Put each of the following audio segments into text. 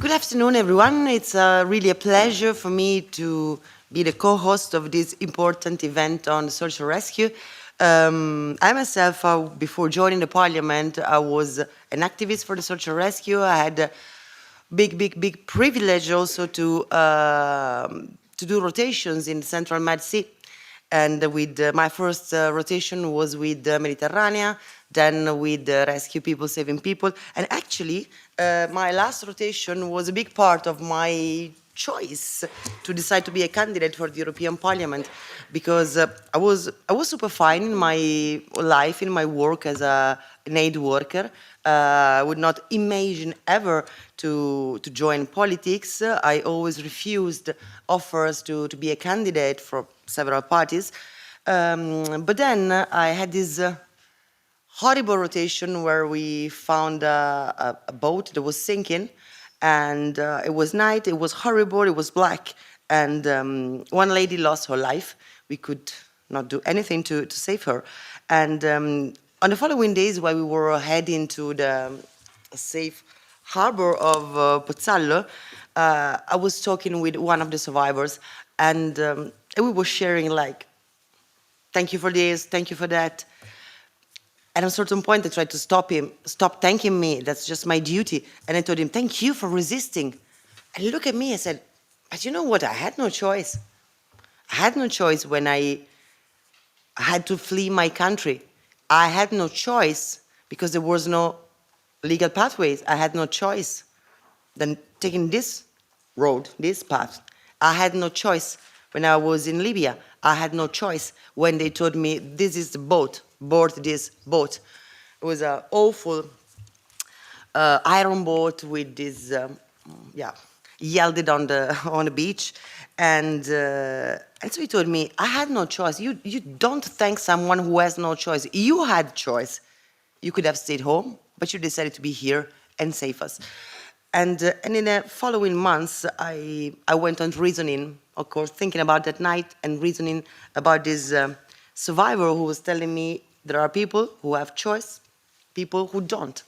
Good afternoon, everyone. It's really a pleasure for me to be the co-host of this important event on search and rescue. I myself, before joining the parliament, I was an activist for the search and rescue. I had a big privilege also to do rotations in Central Med Sea. And with my first rotation was with the Mediterranean, then with Rescue People Saving People. And actually, my last rotation was a big part of my choice to decide to be a candidate for the European Parliament, because I was super fine in my life, in my work as an aid worker. I would not imagine ever to join politics. I always refused offers to be a candidate for several parties. But then I had this horrible rotation where we found a boat that was sinking, and it was night, it was horrible, it was black, and one lady lost her life. We could not do anything to save her. And on the following days, while we were heading to the safe harbor of Pozzallo, I was talking with one of the survivors, and we were sharing like, thank you for this, thank you for that. At a certain point, I tried to stop him, stop thanking me, that's just my duty. And I told him, thank you for resisting. And he looked at me and said, but you know what, I had no choice. I had no choice when I had to flee my country. I had no choice because there was no legal pathways. I had no choice than taking this road, this path. I had no choice when I was in Libya. I had no choice when they told me, this is the boat, board this boat. It was an awful iron boat with this, yelled it on the beach. And so he told me, I had no choice. You don't thank someone who has no choice. You had choice. You could have stayed home, but you decided to be here and save us. And in the following months, I went on reasoning, of course, thinking about that night and reasoning about this survivor who was telling me there are people who have choice, people who don't.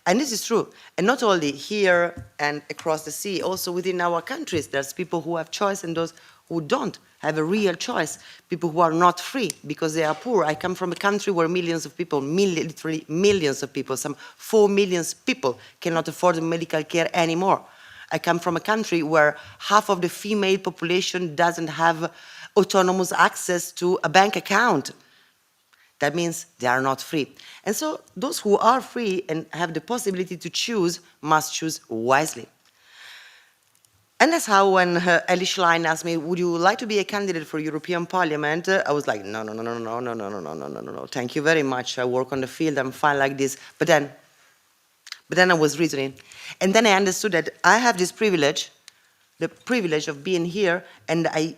And this is true. And not only here and across the sea, also within our countries, there's people who have choice and those who don't have a real choice. People who are not free because they are poor. I come from a country where millions of people, literally millions of people, some 4 million people cannot afford medical care anymore. I come from a country where half of the female population doesn't have autonomous access to a bank account. That means they are not free. And so those who are free and have the possibility to choose must choose wisely. And that's how when Ellie Schlein asked me, would you like to be a candidate for European Parliament? I was like, no, thank you very much. I work on the field, I'm fine like this. But then I was reasoning. And then I understood that I have this privilege, the privilege of being here, and I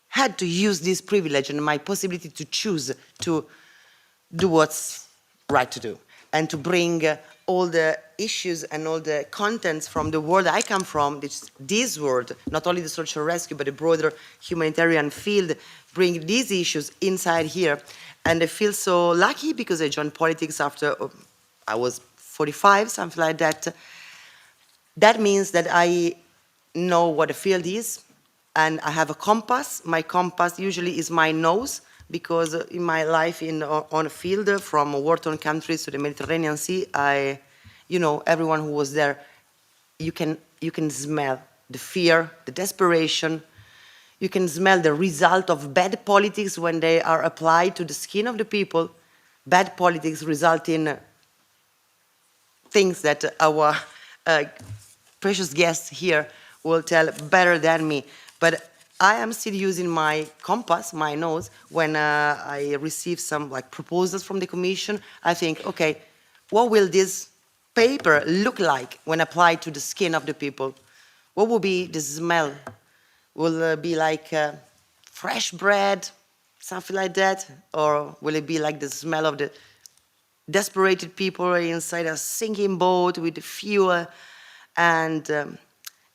had to use this privilege and my possibility to choose to do what's right to do and to bring all the issues and all the contents from the world I come from, this world, not only the search and rescue, but the broader humanitarian field, bring these issues inside here. And I feel so lucky because I joined politics after I was 45, something like that. That means that I know what the field is, and I have a compass. My compass usually is my nose, because in my life on a field, from war-torn countries to the Mediterranean Sea, everyone who was there, you can smell the fear, the desperation. You can smell the result of bad politics when they are applied to the skin of the people. Bad politics result in things that our precious guests here will tell better than me. But I am still using my compass, my nose, when I receive some proposals from the Commission. I think, okay, what will this paper look like when applied to the skin of the people? What will be the smell? Will it be like fresh bread, something like that? Or will it be like the smell of the desperate people inside a sinking boat with the fuel and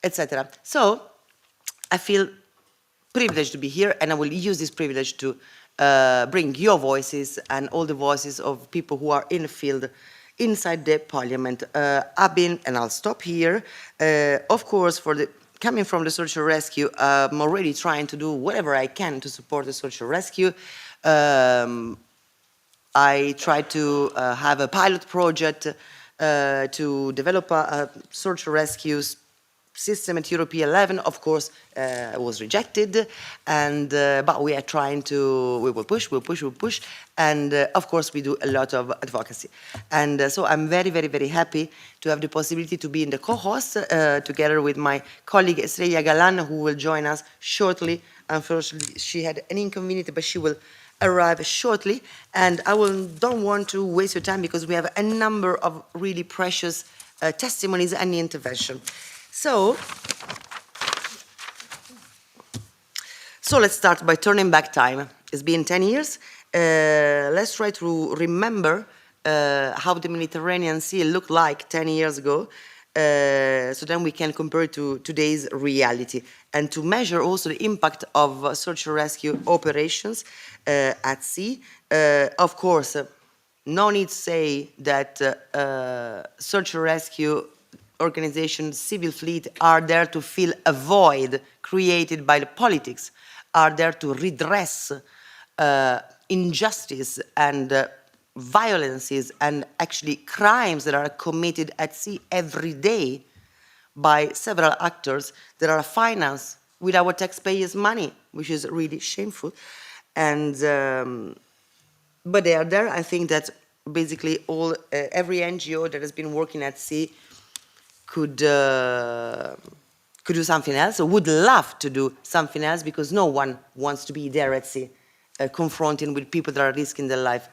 etc.? So I feel privileged to be here, and I will use this privilege to bring your voices and all the voices of people who are in the field inside the parliament. I've been, and I'll stop here, of course, coming from the search and rescue, I'm already trying to do whatever I can to support the search and rescue. I tried to have a pilot project to develop a search and rescue system at European level. Of course, was rejected, and but we are trying to. We will push, and of course we do a lot of advocacy. And so I'm very, very, very happy to have the possibility to be in the co-host together with my colleague Estrella Galan, who will join us shortly. Unfortunately, she had an inconvenience, but she will arrive shortly, and don't want to waste your time because we have a number of really precious testimonies and intervention. So let's start by turning back time. It's been 10 years. Let's try to remember how the Mediterranean Sea looked like 10 years ago, so then we can compare it to today's reality, and to measure also the impact of search and rescue operations at sea. Of course, no need to say that search and rescue organizations, civil fleet, are there to fill a void created by the politics, are there to redress injustice and violences and actually crimes that are committed at sea every day by several actors that are financed with our taxpayers' money, which is really shameful. And but they are there. I think that basically every NGO that has been working at sea could do something else, or would love to do something else, because no one wants to be there at sea, confronting with people that are risking their life.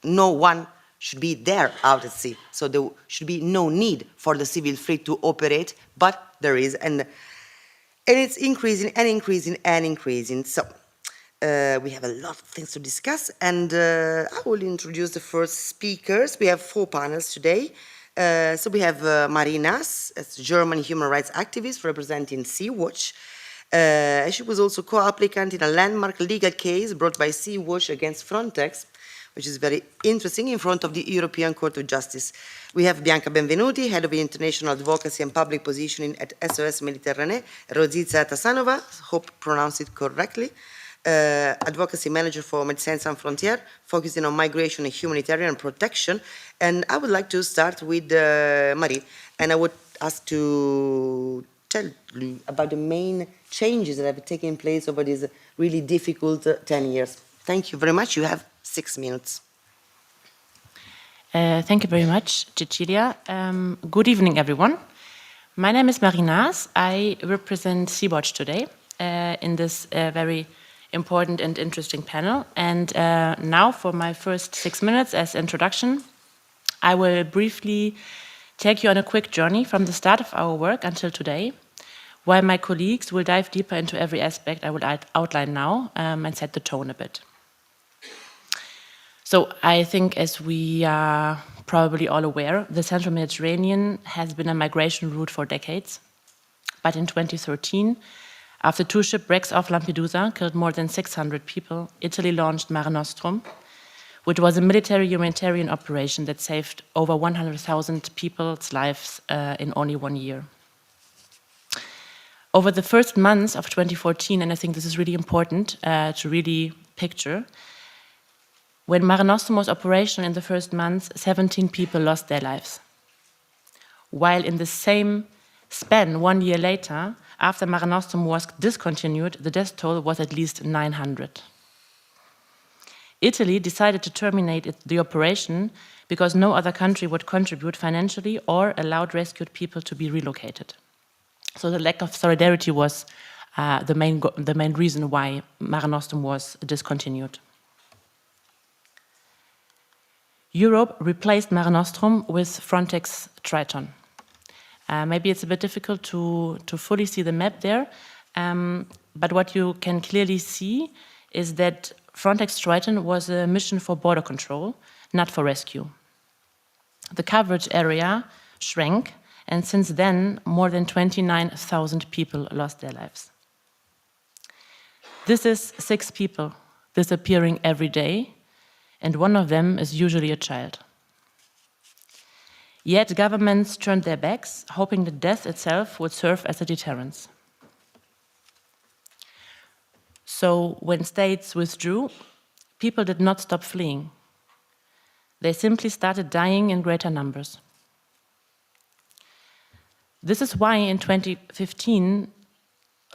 No one should be there out at sea. So there should be no need for the civil fleet to operate, but there is, and it's increasing and increasing and increasing. So we have a lot of things to discuss, and I will introduce the first speakers. We have 4 panels today. So we have Marinas, a German human rights activist representing Sea-Watch. She was also co-applicant in a landmark legal case brought by Sea-Watch against Frontex, which is very interesting, in front of the European Court of Justice. We have Bianca Benvenuti, Head of International Advocacy and Public Positioning at SOS Méditerranée, Rosica Tasanova, hope pronounced it correctly, Advocacy Manager for Médecins Sans Frontières, focusing on migration and humanitarian protection. And I would like to start with Marie, and I would ask to tell you about the main changes that have taken place over these really difficult 10 years. Thank you very much. You have 6 minutes. Thank you very much, Cecilia. Good evening, everyone. My name is Marinas. I represent Sea-Watch today in this very important and interesting panel. And now for my first 6 minutes as introduction, I will briefly take you on a quick journey from the start of our work until today, while my colleagues will dive deeper into every aspect I will outline now and set the tone a bit. So I think, as we are probably all aware, the Central Mediterranean has been a migration route for decades. But in 2013, after 2 shipwrecks off Lampedusa killed more than 600 people, Italy launched Mare Nostrum, which was a military humanitarian operation that saved over 100,000 people's lives in only 1 year. Over the first months of 2014, and I think this is really important to really picture, when Mare Nostrum was operational in the first months, 17 people lost their lives. While in the same span, 1 year later, after Mare Nostrum was discontinued, the death toll was at least 900. Italy decided to terminate the operation because no other country would contribute financially or allowed rescued people to be relocated. So the lack of solidarity was the main reason why Mare Nostrum was discontinued. Europe replaced Mare Nostrum with Frontex Triton. Maybe it's a bit difficult to fully see the map there, but what you can clearly see is that Frontex Triton was a mission for border control, not for rescue. The coverage area shrank, and since then, more than 29,000 people lost their lives. This is 6 people disappearing every day, and one of them is usually a child. Yet governments turned their backs, hoping that death itself would serve as a deterrence. So when states withdrew, people did not stop fleeing. They simply started dying in greater numbers. This is why in 2015,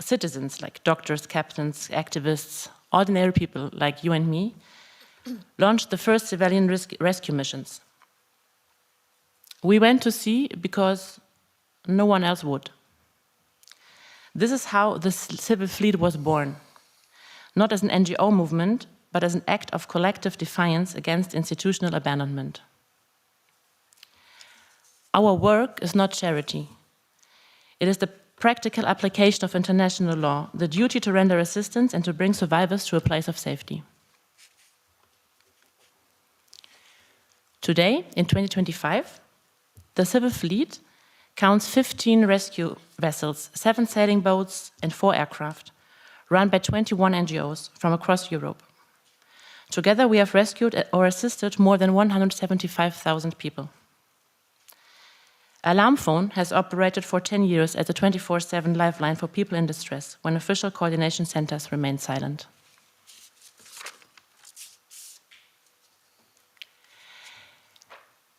citizens like doctors, captains, activists, ordinary people like you and me, launched the first civilian rescue missions. We went to sea because no one else would. This is how the civil fleet was born, not as an NGO movement, but as an act of collective defiance against institutional abandonment. Our work is not charity. It is the practical application of international law, the duty to render assistance and to bring survivors to a place of safety. Today, in 2025, the civil fleet counts 15 rescue vessels, 7 sailing boats, and 4 aircraft, run by 21 NGOs from across Europe. Together, we have rescued or assisted more than 175,000 people. Alarm Phone has operated for 10 years as a 24/7 lifeline for people in distress when official coordination centers remain silent.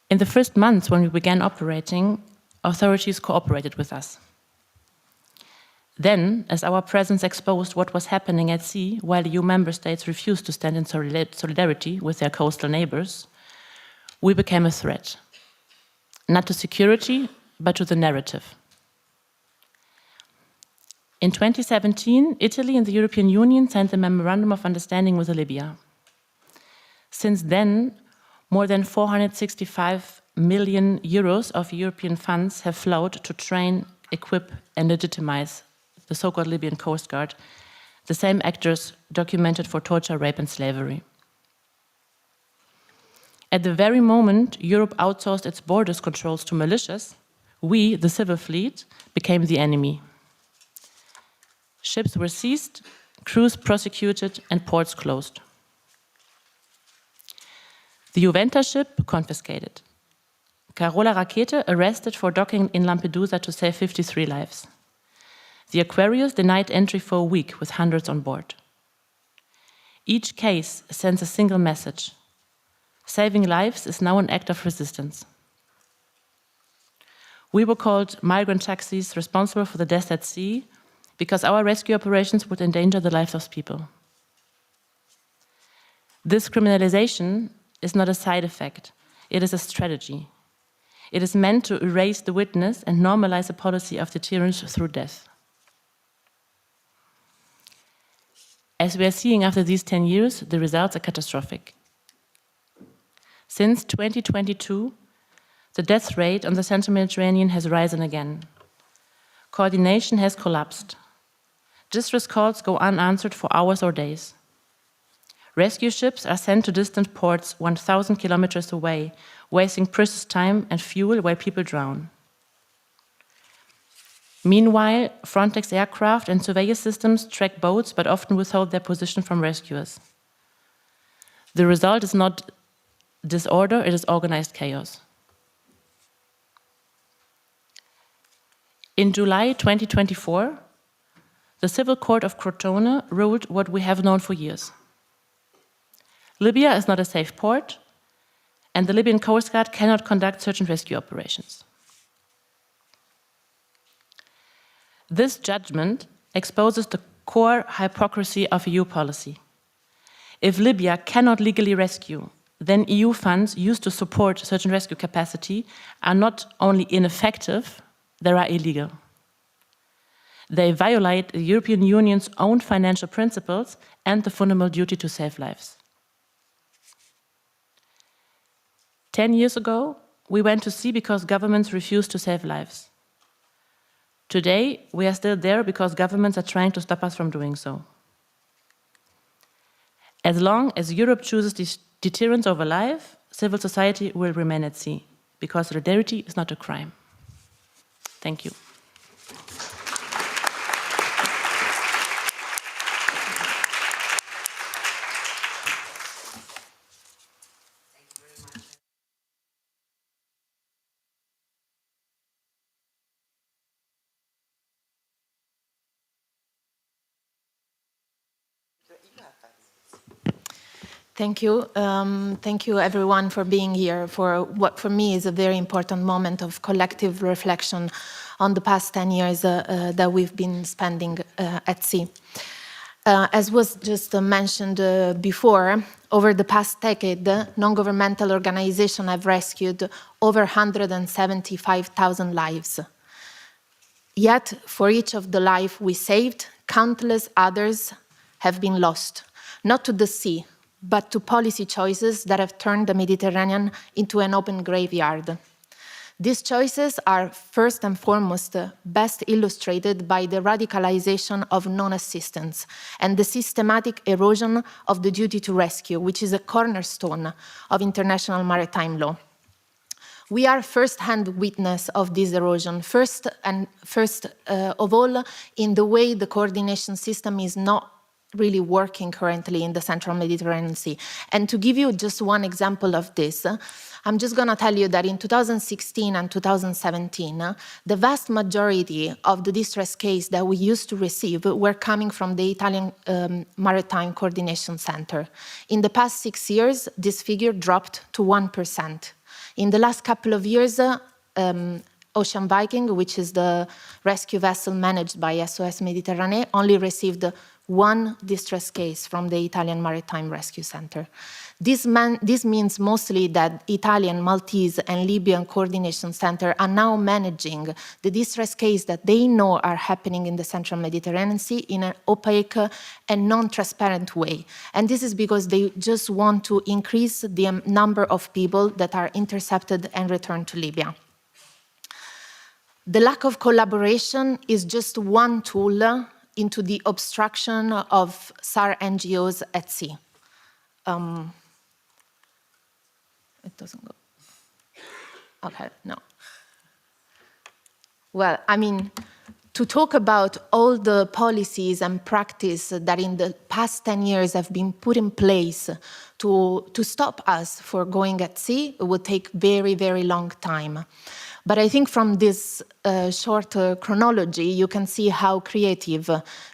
In the first months when we began operating, authorities cooperated with us. Then, as our presence exposed what was happening at sea while EU member states refused to stand in solidarity with their coastal neighbors, we became a threat. Not to security, but to the narrative. In 2017, Italy and the European Union signed the Memorandum of Understanding with Libya. Since then, more than 465 million euros of European funds have flowed to train, equip, and legitimize the so-called Libyan Coast Guard, the same actors documented for torture, rape, and slavery. At the very moment Europe outsourced its borders controls to militias, we, the civil fleet, became the enemy. Ships were seized, crews prosecuted, and ports closed. The Juventa ship confiscated. Carola Rakete arrested for docking in Lampedusa to save 53 lives. The Aquarius denied entry for a week with hundreds on board. Each case sends a single message. Saving lives is now an act of resistance. We were called migrant taxis responsible for the deaths at sea because our rescue operations would endanger the lives of people. This criminalization is not a side effect, it is a strategy. It is meant to erase the witness and normalize a policy of deterrence through death. As we are seeing after these 10 years, the results are catastrophic. Since 2022, the death rate on the Central Mediterranean has risen again. Coordination has collapsed. Distress calls go unanswered for hours or days. Rescue ships are sent to distant ports 1,000 kilometers away, wasting precious time and fuel while people drown. Meanwhile, Frontex aircraft and surveillance systems track boats but often withhold their position from rescuers. The result is not disorder, it is organized chaos. In July 2024, the Civil Court of Crotone ruled what we have known for years. Libya is not a safe port, and the Libyan Coast Guard cannot conduct search and rescue operations. This judgment exposes the core hypocrisy of EU policy. If Libya cannot legally rescue, then EU funds used to support search and rescue capacity are not only ineffective, they are illegal. They violate the European Union's own financial principles and the fundamental duty to save lives. 10 years ago, we went to sea because governments refused to save lives. Today, we are still there because governments are trying to stop us from doing so. As long as Europe chooses deterrence over life, civil society will remain at sea, because solidarity is not a crime. Thank you. Thank you. Thank you, everyone, for being here for what, for me, is a very important moment of collective reflection on the past 10 years that we've been spending at sea. As was just mentioned before, over the past decade, non-governmental organizations have rescued over 175,000 lives. Yet, for each of the lives we saved, countless others have been lost, not to the sea, but to policy choices that have turned the Mediterranean into an open graveyard. These choices are first and foremost best illustrated by the radicalization of non-assistance and the systematic erosion of the duty to rescue, which is a cornerstone of international maritime law. We are first-hand witness of this erosion, first of all in the way the coordination system is not really working currently in the central Mediterranean Sea. And to give you just one example of this, I'm just going to tell you that in 2016 and 2017, the vast majority of the distress cases that we used to receive were coming from the Italian Maritime Coordination Center. In the past 6 years, this figure dropped to 1%. In the last couple of years, Ocean Viking, which is the rescue vessel managed by SOS Mediterranee, only received one distress case from the Italian Maritime Rescue Center. This means mostly that Italian, Maltese, and Libyan coordination center are now managing the distress case that they know are happening in the central Mediterranean Sea in an opaque and non-transparent way. And this is because they just want to increase the number of people that are intercepted and returned to Libya. The lack of collaboration is just one tool into the obstruction of SAR NGOs at sea. It doesn't go. Okay, no. Well, I mean, to talk about all the policies and practice that in the past 10 years have been put in place to stop us from going at sea, it would take very, very long time. But I think from this short chronology, you can see how creative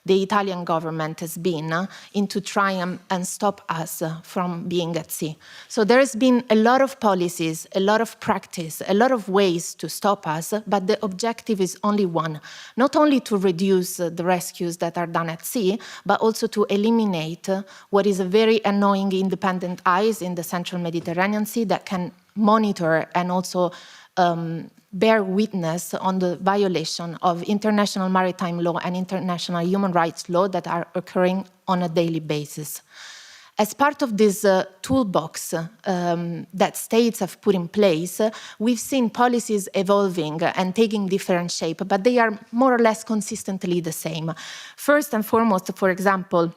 the Italian government has been into trying and stop us from being at sea. So there has been a lot of policies, a lot of practice, a lot of ways to stop us, but the objective is only one, not only to reduce the rescues that are done at sea, but also to eliminate what is a very annoying independent eyes in the central Mediterranean Sea that can monitor and also bear witness on the violation of international maritime law and international human rights law that are occurring on a daily basis. As part of this toolbox that states have put in place, we've seen policies evolving and taking different shape, but they are more or less consistently the same. First and foremost, for example,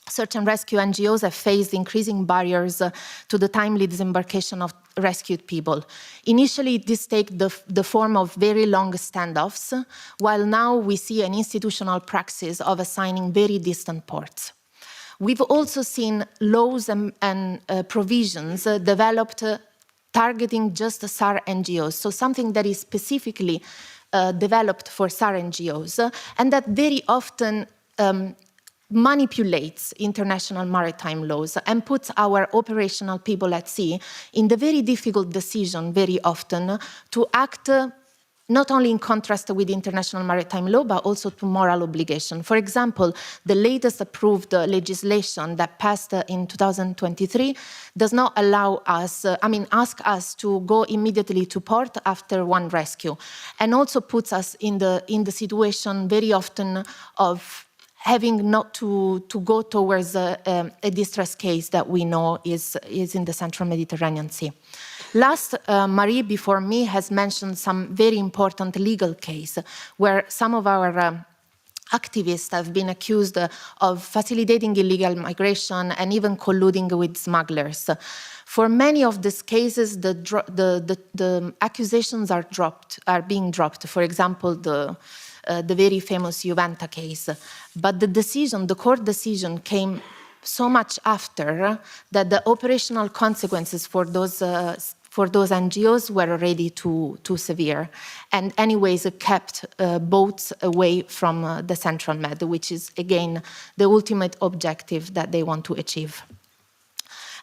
search and rescue NGOs have faced increasing barriers to the timely disembarkation of rescued people. Initially, this took the form of very long standoffs, while now we see an institutional praxis of assigning very distant ports. We've also seen laws and provisions developed targeting just SAR NGOs, so something that is specifically developed for SAR NGOs, and that very often manipulates international maritime laws and puts our operational people at sea in the very difficult decision, very often, to act not only in contrast with international maritime law, but also to moral obligation. For example, the latest approved legislation that passed in 2023 does not allow us, ask us to go immediately to port after one rescue, and also puts us in the situation very often of having not to go towards a distress case that we know is in the central Mediterranean Sea. Last, Marie before me has mentioned some very important legal case where some of our activists have been accused of facilitating illegal migration and even colluding with smugglers. For many of these cases, the accusations are being dropped. For example, the very famous Juventa case. But the court decision came so much after that the operational consequences for those for those NGOs were already too severe, and anyways kept boats away from the Central Med, which is again the ultimate objective that they want to achieve.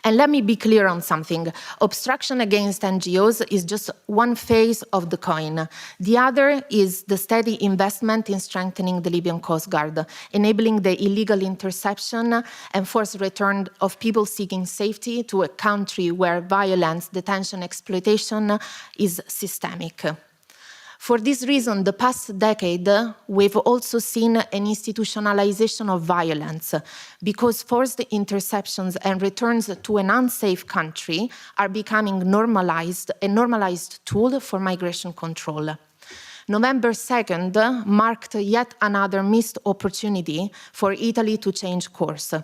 And let me be clear on something. Obstruction against NGOs is just one face of the coin. The other is the steady investment in strengthening the Libyan Coast Guard, enabling the illegal interception and forced return of people seeking safety to a country where violence, detention, exploitation is systemic. For this reason, the past decade, we've also seen an institutionalization of violence because forced interceptions and returns to an unsafe country are becoming a normalized tool for migration control. November 2nd marked yet another missed opportunity for Italy to change course.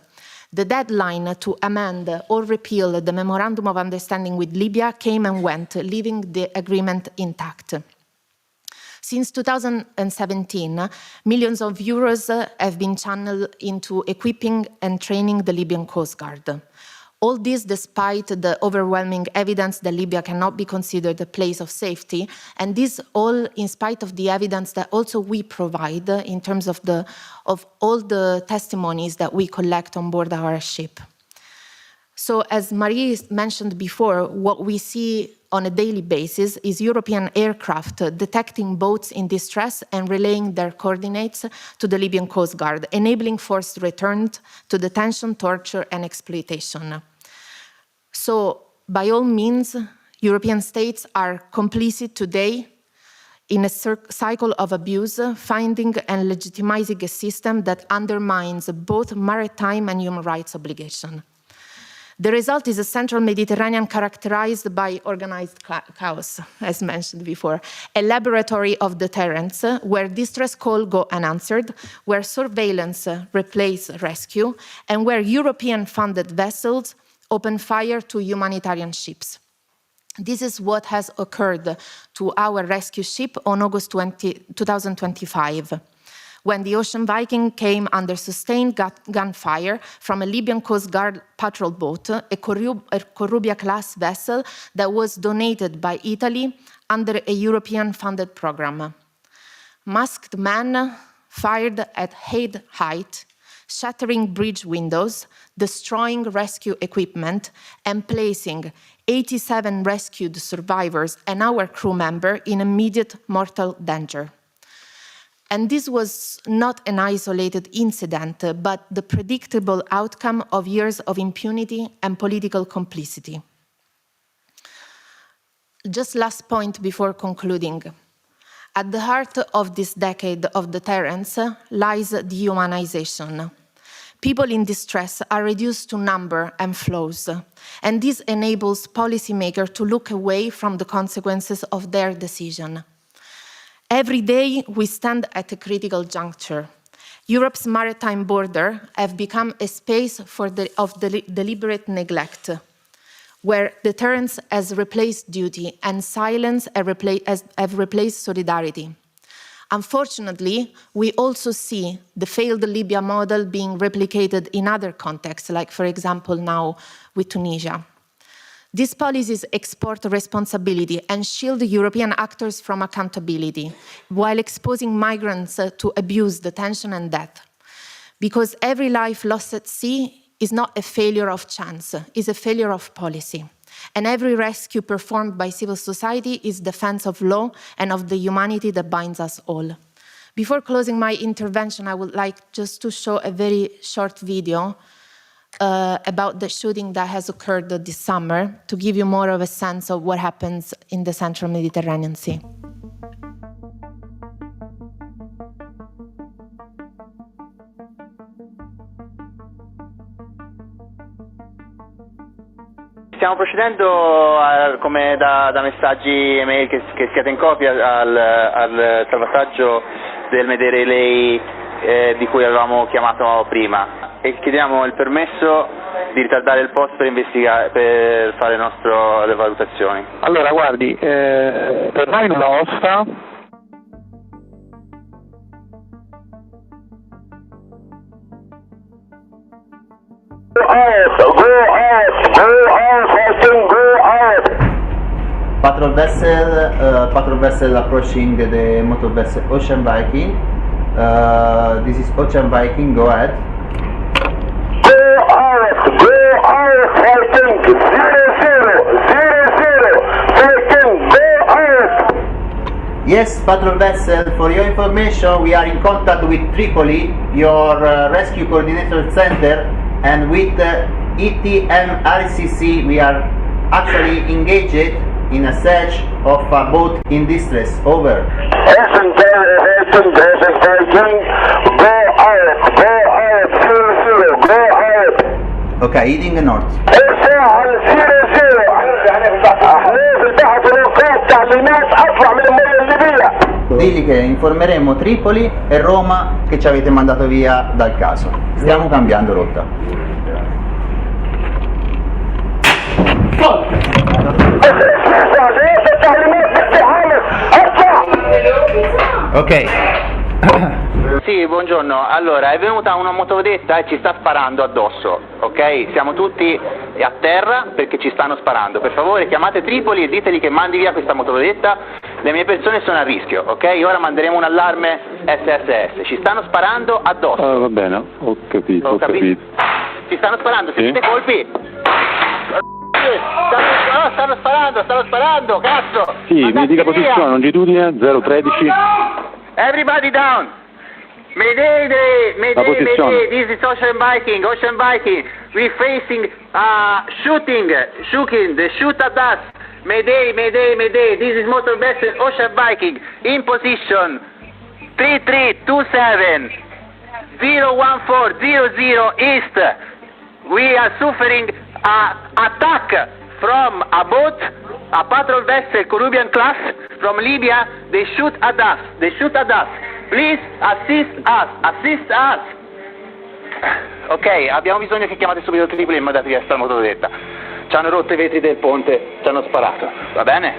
The deadline to amend or repeal the Memorandum of Understanding with Libya came and went, leaving the agreement intact. Since 2017, millions of euros have been channeled into equipping and training the Libyan Coast Guard. All this despite the overwhelming evidence that Libya cannot be considered a place of safety, and this all in spite of the evidence that also we provide in terms of all the testimonies that we collect on board our ship. So as Marie mentioned before, what we see on a daily basis is European aircraft detecting boats in distress and relaying their coordinates to the Libyan Coast Guard, enabling forced return to detention, torture, and exploitation. So by all means, European states are complicit today in a cycle of abuse, finding and legitimizing a system that undermines both maritime and human rights obligations. The result is a central Mediterranean characterized by organized chaos, as mentioned before, a laboratory of deterrence where distress calls go unanswered, where surveillance replaces rescue, and where European-funded vessels open fire to humanitarian ships. This is what has occurred to our rescue ship on August 2025. When the Ocean Viking came under sustained gunfire from a Libyan Coast Guard patrol boat, a Corrubia-class vessel that was donated by Italy under a European-funded program. Masked men fired at head height, shattering bridge windows, destroying rescue equipment, and placing 87 rescued survivors and our crew member in immediate mortal danger. And this was not an isolated incident, but the predictable outcome of years of impunity and political complicity. Just last point before concluding. At the heart of this decade of deterrence lies dehumanization. People in distress are reduced to number and flows, and this enables policymakers to look away from the consequences of their decision. Every day, we stand at a critical juncture. Europe's maritime border have become a space of deliberate neglect, where deterrence has replaced duty and silence have replaced solidarity. Unfortunately, we also see the failed Libya model being replicated in other contexts, like, for example, now with Tunisia. These policies export responsibility and shield European actors from accountability, while exposing migrants to abuse, detention, and death. Because every life lost at sea is not a failure of chance, it's a failure of policy. And every rescue performed by civil society is defense of law and of the humanity that binds us all. Before closing my intervention, I would like just to show a very short video about the shooting that has occurred this summer to give you more of a sense of what happens in the central Mediterranean Sea. Stiamo procedendo come da messaggi email che siate in copia al salvataggio del Medere Lei di cui avevamo chiamato prima e chiediamo il permesso di ritardare il post per fare le valutazioni. Allora guardi, per noi nulla osta. Go off, Austin, go off. patrol vessel approaching the motor vessel Ocean Viking. This is Ocean Viking, go ahead. Go RF, Viking, 0000, Viking, go RF. Yes, patrol vessel, for your information, we are in contact with Tripoli, your rescue coordinator center, and with ETMRCC, we are actually engaged in a search of a boat in distress. Over. Viking, go RF, 00, go RF. Okay, heading north. SAR 00. أحداث البحث والإنقاذ تعليمات أطلع من المياه الليبية. Digli che informeremo Tripoli e Roma che ci avete mandato via dal caso. Stiamo cambiando rotta. Ok. Sì, buongiorno. Allora, è venuta una motovedetta e ci sta sparando addosso, ok? Siamo tutti a terra perché ci stanno sparando. Per favore, chiamate Tripoli e diteli che mandi via questa motovedetta. Le mie persone sono a rischio, ok? Ora manderemo un allarme SSS. Ci stanno sparando addosso. Va bene, ho capito, ho capito. Ci stanno sparando, Sì. sentite colpi? Stanno sparando, cazzo! Sì, mi Andate dica via. posizione, longitudine 013. Everybody down! Mayday, La posizione. Mayday, this is Ocean Viking. We facing shooting, they shoot at us. Mayday, this is motor vessel Ocean Viking, in position 3327 01400 east. We are suffering attack from a boat, a patrol vessel Caribbean class from Libya. They shoot at us. Please assist us. Ok, abbiamo bisogno che chiamate subito Tripoli e mandate via sta motovedetta. Ci hanno rotto i vetri del ponte, ci hanno sparato. Va bene?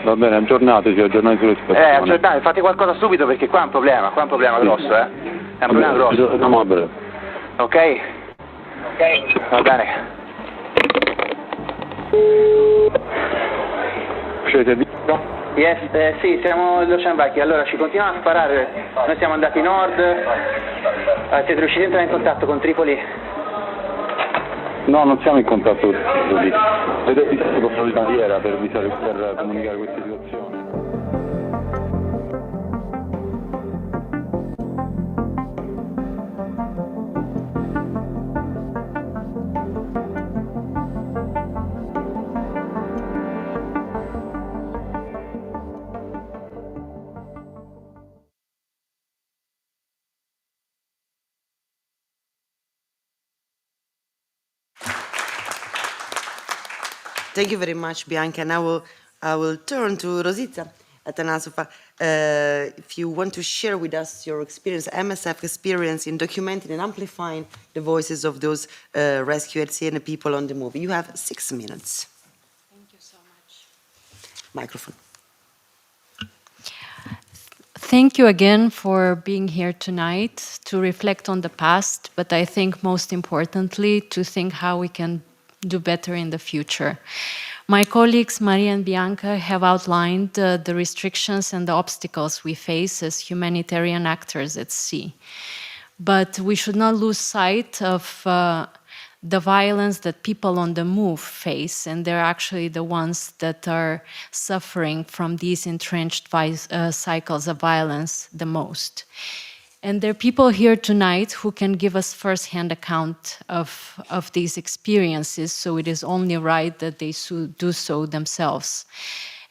Va bene, aggiornateci sulla situazione. Aggiornate, fate qualcosa subito perché qua è un problema grosso, È un problema grosso. Andiamo a breve. Ok? Va bene. Siete visto? Yes, sì, siamo all'Ocean Viking. Allora, ci continuano a sparare. Noi siamo andati nord. Siete riusciti a entrare in contatto con Tripoli? No, non siamo in contatto con Tripoli. Avete visto con la bandiera per comunicare questa situazione? Thank you very much, Bianca. And I will turn to Rosita Atanasova. If you want to share with us your experience, MSF experience in documenting and amplifying the voices of those rescued at sea and the people on the move. You have 6 minutes. Thank you so much. Microphone. Thank you again for being here tonight to reflect on the past, but I think most importantly to think how we can do better in the future. My colleagues Maria and Bianca have outlined the restrictions and the obstacles we face as humanitarian actors at sea. But we should not lose sight of the violence that people on the move face, and they're actually the ones that are suffering from these entrenched cycles of violence the most. And there are people here tonight who can give us first-hand account of these experiences, so it is only right that they do so themselves.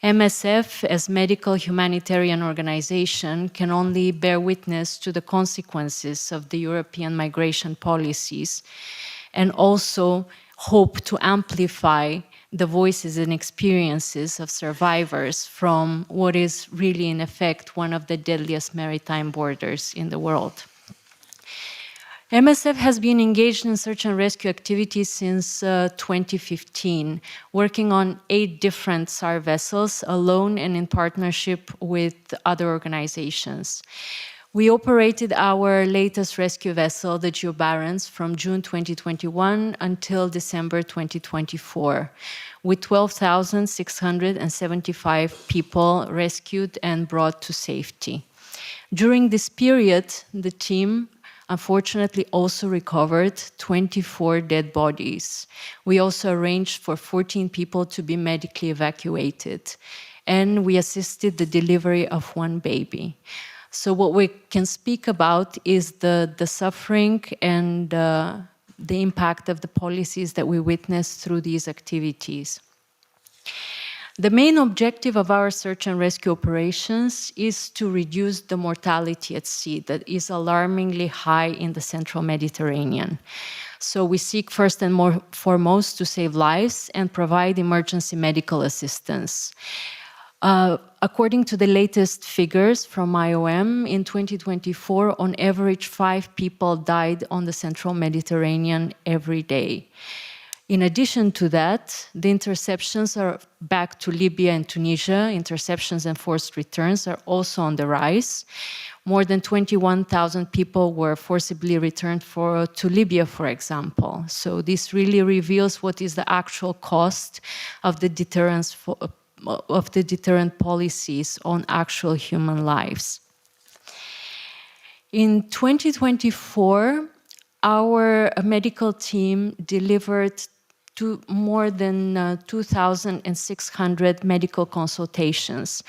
MSF, as medical humanitarian organization, can only bear witness to the consequences of the European migration policies and also hope to amplify the voices and experiences of survivors from what is really, in effect, one of the deadliest maritime borders in the world. MSF has been engaged in search and rescue activities since 2015, working on 8 different SAR vessels, alone and in partnership with other organizations. We operated our latest rescue vessel, the Geo Barents, from June 2021 until December 2024, with 12,675 people rescued and brought to safety. During this period, the team unfortunately also recovered 24 dead bodies. We also arranged for 14 people to be medically evacuated, and we assisted the delivery of one baby. So what we can speak about is the suffering and the impact of the policies that we witnessed through these activities. The main objective of our search and rescue operations is to reduce the mortality at sea that is alarmingly high in the central Mediterranean. So we seek first and foremost to save lives and provide emergency medical assistance. According to the latest figures from IOM, in 2024, on average, 5 people died on the central Mediterranean every day. In addition to that, the interceptions are back to Libya and Tunisia. Interceptions and forced returns are also on the rise. More than 21,000 people were forcibly returned to Libya, for example. So this really reveals what is the actual cost of the deterrent policies on actual human lives. In 2024, our medical team delivered more than 2,600 medical consultations.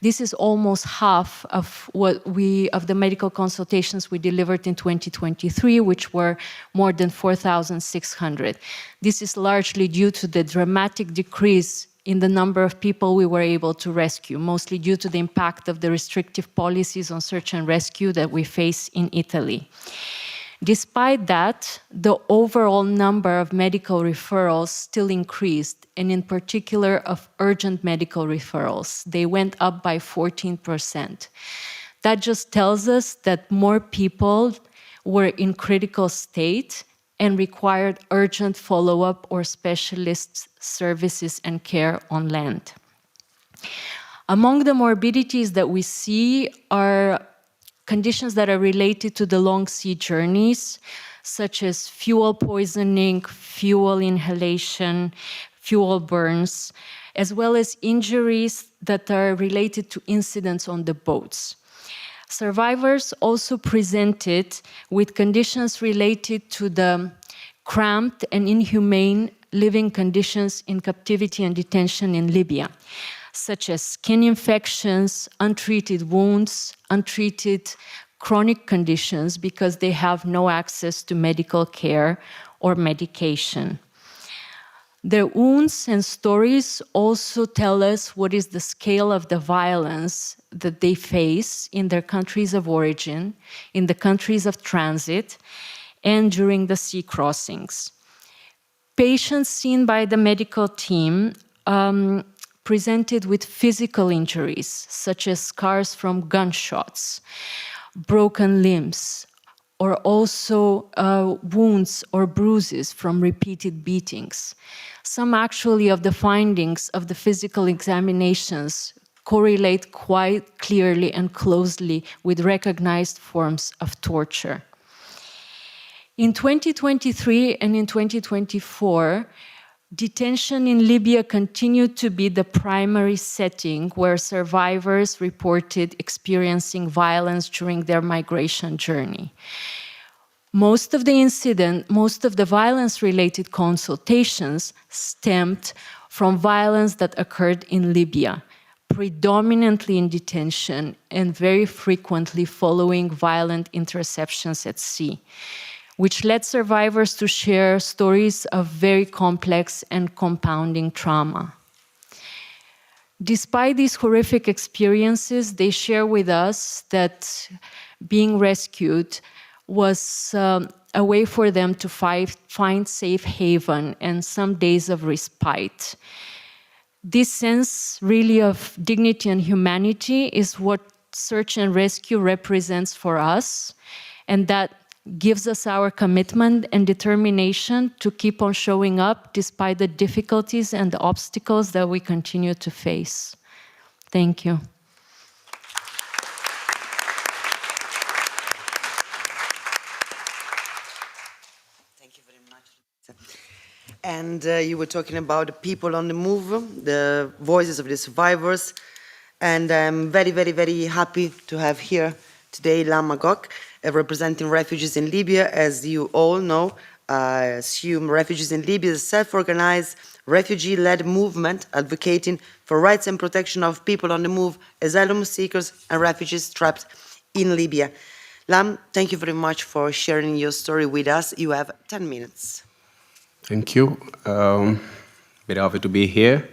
This is almost half of the medical consultations we delivered in 2023, which were more than 4,600. This is largely due to the dramatic decrease in the number of people we were able to rescue, mostly due to the impact of the restrictive policies on search and rescue that we face in Italy. Despite that, the overall number of medical referrals still increased, and in particular of urgent medical referrals. They went up by 14%. That just tells us that more people were in critical state and required urgent follow-up or specialist services and care on land. Among the morbidities that we see are conditions that are related to the long sea journeys, such as fuel poisoning, fuel inhalation, fuel burns, as well as injuries that are related to incidents on the boats. Survivors also presented with conditions related to the cramped and inhumane living conditions in captivity and detention in Libya, such as skin infections, untreated wounds, untreated chronic conditions because they have no access to medical care or medication. Their wounds and stories also tell us what is the scale of the violence that they face in their countries of origin, in the countries of transit, and during the sea crossings. Patients seen by the medical team presented with physical injuries, such as scars from gunshots, broken limbs, or also wounds or bruises from repeated beatings. Some actually of the findings of the physical examinations correlate quite clearly and closely with recognized forms of torture. In 2023 and in 2024, detention in Libya continued to be the primary setting where survivors reported experiencing violence during their migration journey. Most of the violence-related consultations stemmed from violence that occurred in Libya, predominantly in detention and very frequently following violent interceptions at sea, which led survivors to share stories of very complex and compounding trauma. Despite these horrific experiences, they share with us that being rescued was a way for them to find safe haven and some days of respite. This sense really of dignity and humanity is what search and rescue represents for us, and that gives us our commitment and determination to keep on showing up despite the difficulties and the obstacles that we continue to face. Thank you. And you were talking about the people on the move, the voices of the survivors. And I'm very, very, very happy to have here today Lama Gok, representing refugees in Libya. As you all know, I assume Refugees in Libya is a self-organized, refugee-led movement advocating for rights and protection of people on the move, asylum seekers and refugees trapped in Libya. Lam, thank you very much for sharing your story with us. You have 10 minutes. Thank you. Very happy to be here.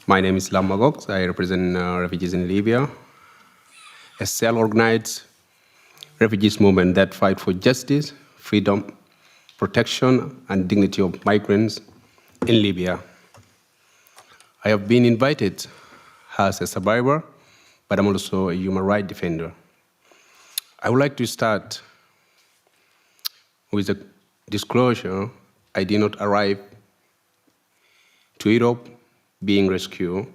My name is Lam Magok. I represent refugees in Libya, a self-organized refugees movement that fight for justice, freedom, protection, and dignity of migrants in Libya. I have been invited as a survivor, but I'm also a human rights defender. I would like to start with a disclosure. I did not arrive to Europe being rescued.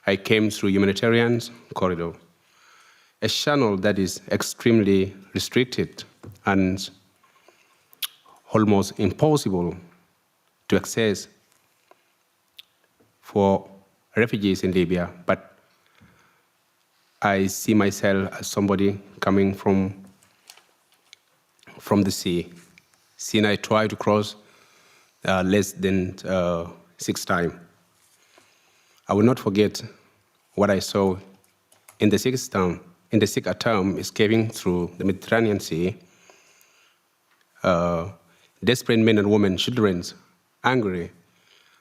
I came through humanitarian corridor, a channel that is extremely restricted and almost impossible to access for refugees in Libya. But I see myself as somebody coming from the sea. Since I tried to cross less than 6 times. I will not forget what I saw in the sixth attempt escaping through the Mediterranean Sea. Desperate men and women, children, angry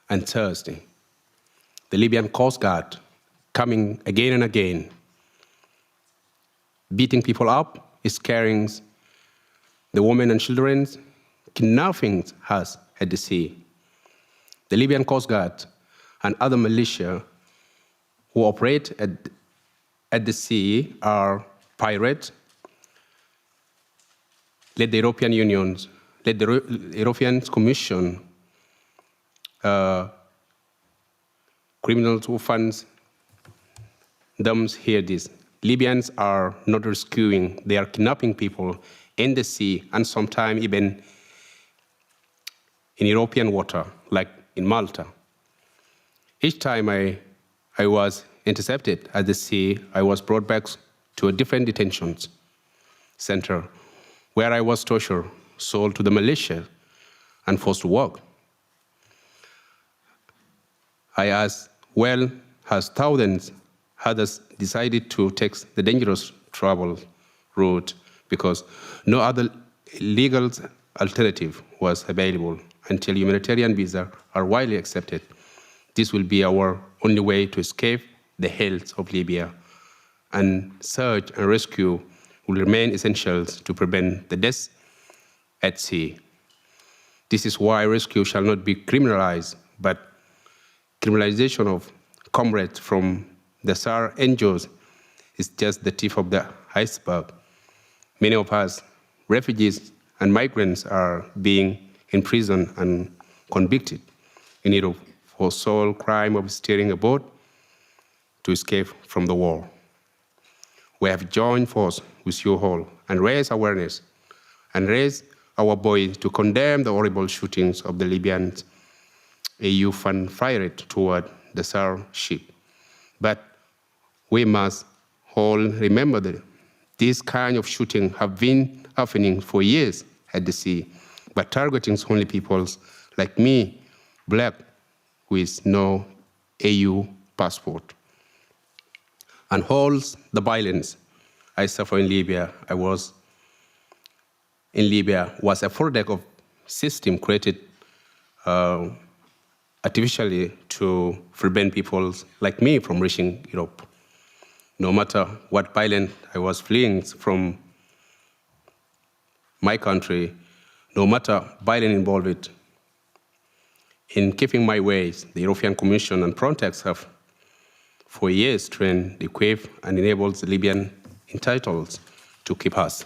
and thirsty. The Libyan Coast Guard coming again and again, beating people up, scaring the women and children, kidnapping us at the sea. The Libyan Coast Guard and other militia who operate at the sea are pirates. Let the European Union, let the European Commission, criminals who fund them hear this. Libyans are not rescuing, they are kidnapping people in the sea and sometimes even in European water, like in Malta. Each time I was intercepted at the sea, I was brought back to a different detention center where I was tortured, sold to the militia, and forced to work. I asked, well, has thousands others decided to take the dangerous travel route because no other legal alternative was available until humanitarian visas are widely accepted. This will be our only way to escape the hells of Libya, and search and rescue will remain essential to prevent the deaths at sea. This is why rescue shall not be criminalized, but criminalization of comrades from the SAR NGOs is just the tip of the iceberg. Many of us, refugees and migrants, are being imprisoned and convicted in Europe for sole crime of steering a boat to escape from the war. We have joined forces with you all and raised awareness and raised our voice to condemn the horrible shootings of the Libyan EU fund fired toward the SAR ship. But we must all remember that these kind of shooting have been happening for years at the sea, but targeting only people like me, black, with no EU passport. And all the violence I suffer in Libya, I was in Libya, was a product of system created artificially to prevent people like me from reaching Europe. No matter what violence I was fleeing from my country, no matter violence involved in keeping my ways, the European Commission and Frontex have for years trained, equipped, and enabled the Libyan entitled to keep us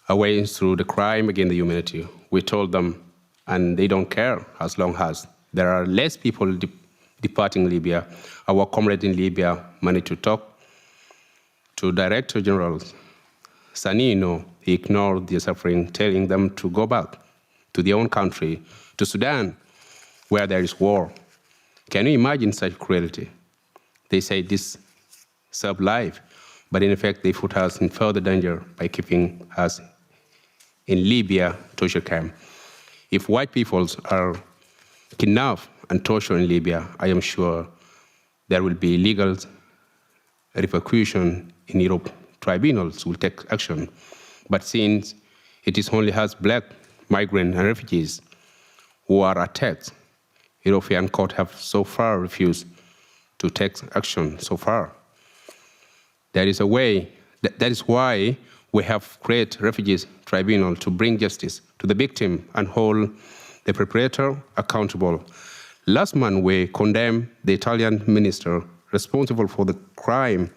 away through the crime against the humanity. We told them, and they don't care as long as there are less people departing Libya. Our comrades in Libya managed to talk to Director General Sanino he ignored their suffering, telling them to go back to their own country, to Sudan, where there is war. Can you imagine such cruelty? They say this serves life, but in effect they put us in further danger by keeping us in Libya torture camp. If white peoples are kidnapped and tortured in Libya, I am sure there will be legal repercussion in Europe. Tribunals will take action. But since it is only us black migrants and refugees who are attacked, European courts have so far refused to take action so far. There is a way, that is why we have created refugees tribunal to bring justice to the victim and hold the perpetrator accountable. Last month, we condemned the Italian minister responsible for the crime,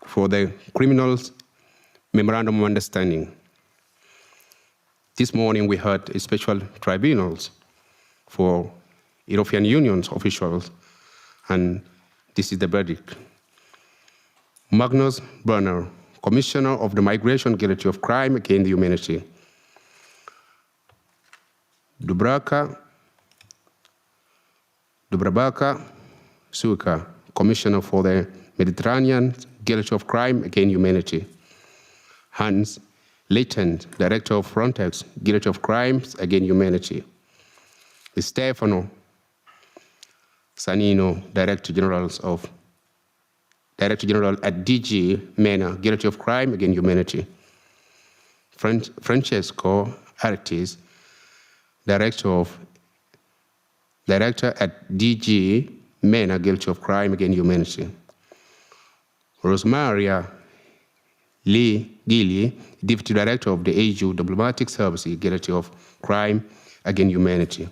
for the criminals' memorandum of understanding. This morning, we heard a special tribunals for European Union's officials, and this is the verdict. Magnus Brunner, Commissioner of the Migration Guilty of Crime Against Humanity. Dubravka Suka, Commissioner for the Mediterranean Guilty of Crime Against Humanity. Hans Leighton, Director of Frontex, Guilty of Crimes Against Humanity. Stefano Sanino, Director General at DG MENA, Guilty of Crime Against Humanity. Francesco Artis, Director at DG MENA, Guilty of Crime Against Humanity. Rosemaria Gilly, Deputy Director of the AU Diplomatic Service, Guilty of Crime Against Humanity.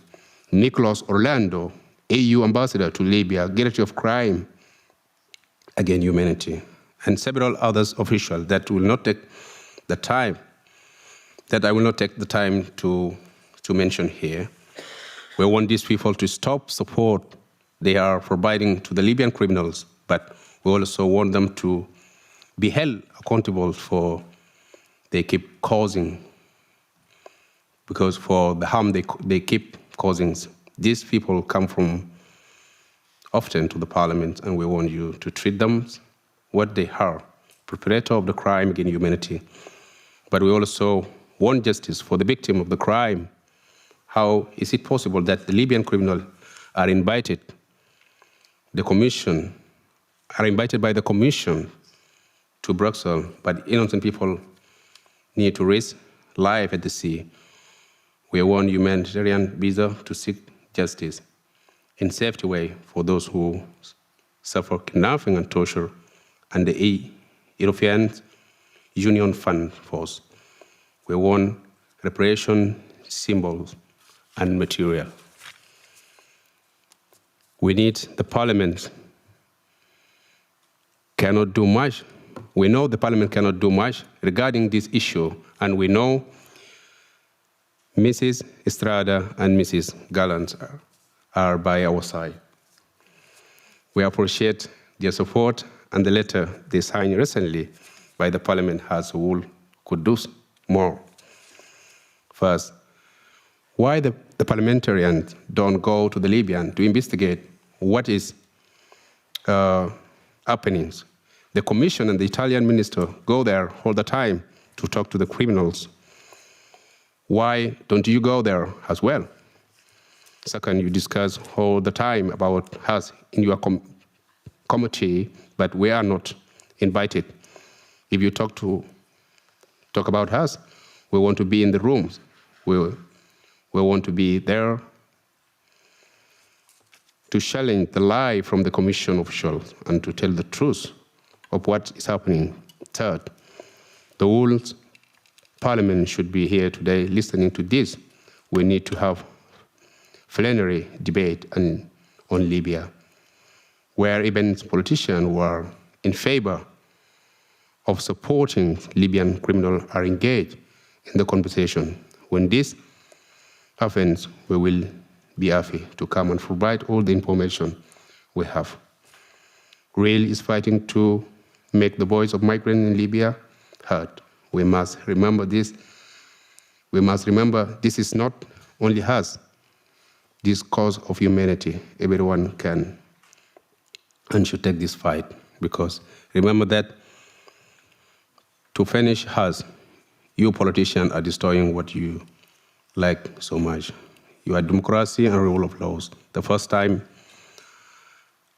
Nicholas Orlando, AU Ambassador to Libya, Guilty of Crime Against Humanity. And several others officials that will not take the time, that I will not take the time to mention here. We want these people to stop support they are providing to the Libyan criminals, but we also want them to be held accountable for they keep causing, because for the harm they keep causing. These people come from often to the parliament, and we want you to treat them what they are, perpetrator of the crime against humanity. But we also want justice for the victim of the crime. How is it possible that the Libyan criminals are invited by the Commission to Brussels, but innocent people need to risk life at the sea? We want humanitarian visa to seek justice in safety way for those who suffer kidnapping and torture, and the European Union Fund Force. We want reparation symbols and material. We need the Parliament cannot do much. We know the Parliament cannot do much regarding this issue, and we know Mrs. Estrada and Mrs. Gallant are by our side. We appreciate their support, and the letter they signed recently by the Parliament has who could do more. First, why the parliamentarians don't go to the Libyan to investigate what is happening? The Commission and the Italian minister go there all the time to talk to the criminals. Why don't you go there as well? Second, you discuss all the time about us in your committee, but we are not invited. If you talk about us, we want to be in the rooms. We want to be there to challenge the lie from the Commission officials and to tell the truth of what is happening. Third, the whole Parliament should be here today listening to this. We need to have plenary debate on Libya, where even politicians who are in favor of supporting Libyan criminals are engaged in the conversation. When this happens, we will be happy to come and provide all the information we have. RAIL is fighting to make the voice of migrants in Libya heard. We must remember this. We must remember this is not only us, this cause of humanity. Everyone can and should take this fight, because remember that to finish us, you politicians are destroying what you like so much. You are democracy and rule of laws. The first time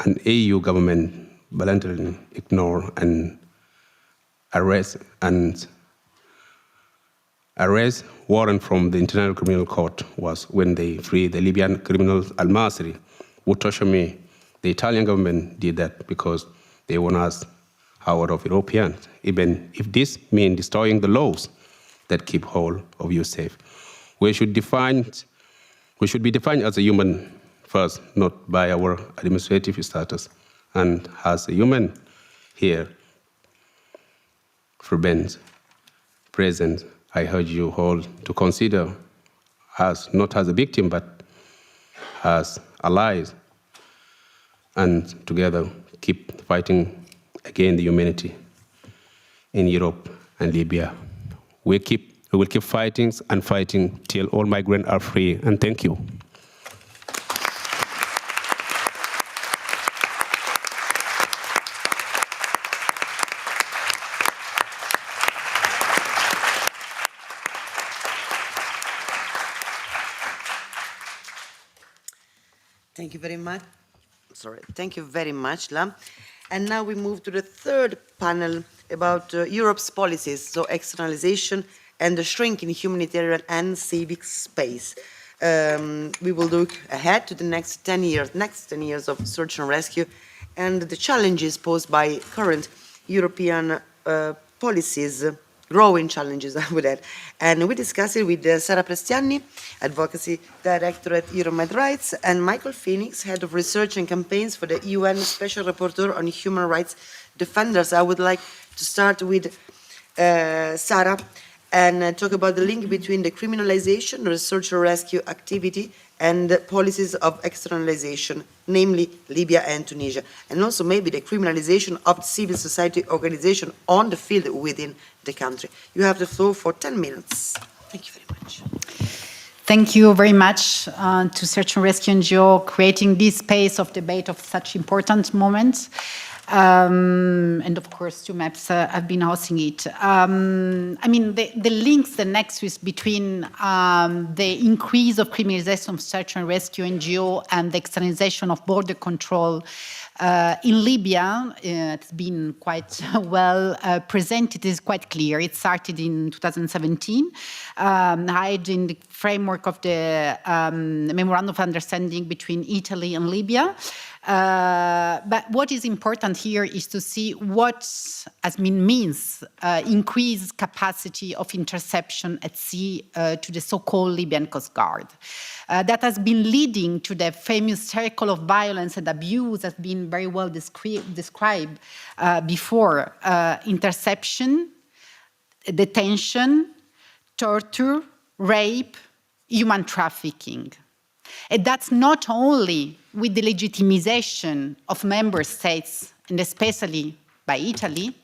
an EU government voluntarily ignore and arrest warrant from the International Criminal Court was when they freed the Libyan criminal Al-Masri, who tortured me. The Italian government did that because they want us out of Europeans, even if this means destroying the laws that keep all of you safe. We should be defined as a human first, not by our administrative status. And as a human here, for Ben's presence, I urge you all to consider us not as a victim, but as allies, and together keep fighting against the humanity in Europe and Libya. We will keep fighting and fighting till all migrants are free. And thank you. Thank you very much. Sorry, thank you very much, Lam. And now we move to the third panel about Europe's policies, so externalization and the shrink in humanitarian and civic space. We will look ahead to the next 10 years of search and rescue and the challenges posed by current European policies, growing challenges, I would add. And we discuss it with Sara Prestiani, Advocacy Director at Euromed Rights, and Michael Phoenix, Head of Research and Campaigns for the UN Special Rapporteur on Human Rights Defenders. I would like to start with Sara and talk about the link between the criminalization of search and rescue activity and the policies of externalization, namely Libya and Tunisia, and also maybe the criminalization of civil society organization on the field within the country. You have the floor for 10 minutes. Thank you very much. Thank you very much to Search and Rescue NGO creating this space of debate of such important moments. And of course, two maps have been hosting it. I mean, the links, the nexus between the increase of criminalization of search and rescue NGO and the externalization of border control in Libya, it's been quite well presented, is quite clear. It started in 2017, in the framework of the Memorandum of Understanding between Italy and Libya. But what is important here is to see what means increased capacity of interception at sea to the so-called Libyan Coast Guard. That has been leading to the famous circle of violence and abuse that's been very well described before. Interception, detention, torture, rape, human trafficking. And that's not only with the legitimization of member states, and especially by Italy,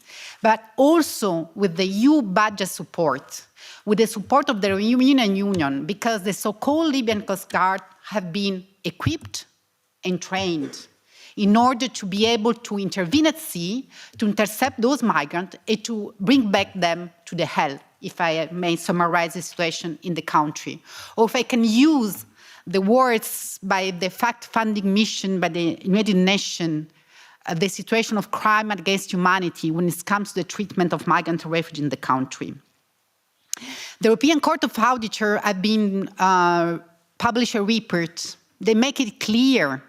but also with the EU budget support, with the support of the European Union, because the so-called Libyan Coast Guard have been equipped and trained in order to be able to intervene at sea, to intercept those migrants, and to bring back them to the hell, if I may summarize the situation in the country. Or if I can use the words by the fact-finding mission by the United Nations, the situation of crime against humanity when it comes to the treatment of migrant and refugees in the country. The European Court of Auditor have been published a report. They make it clear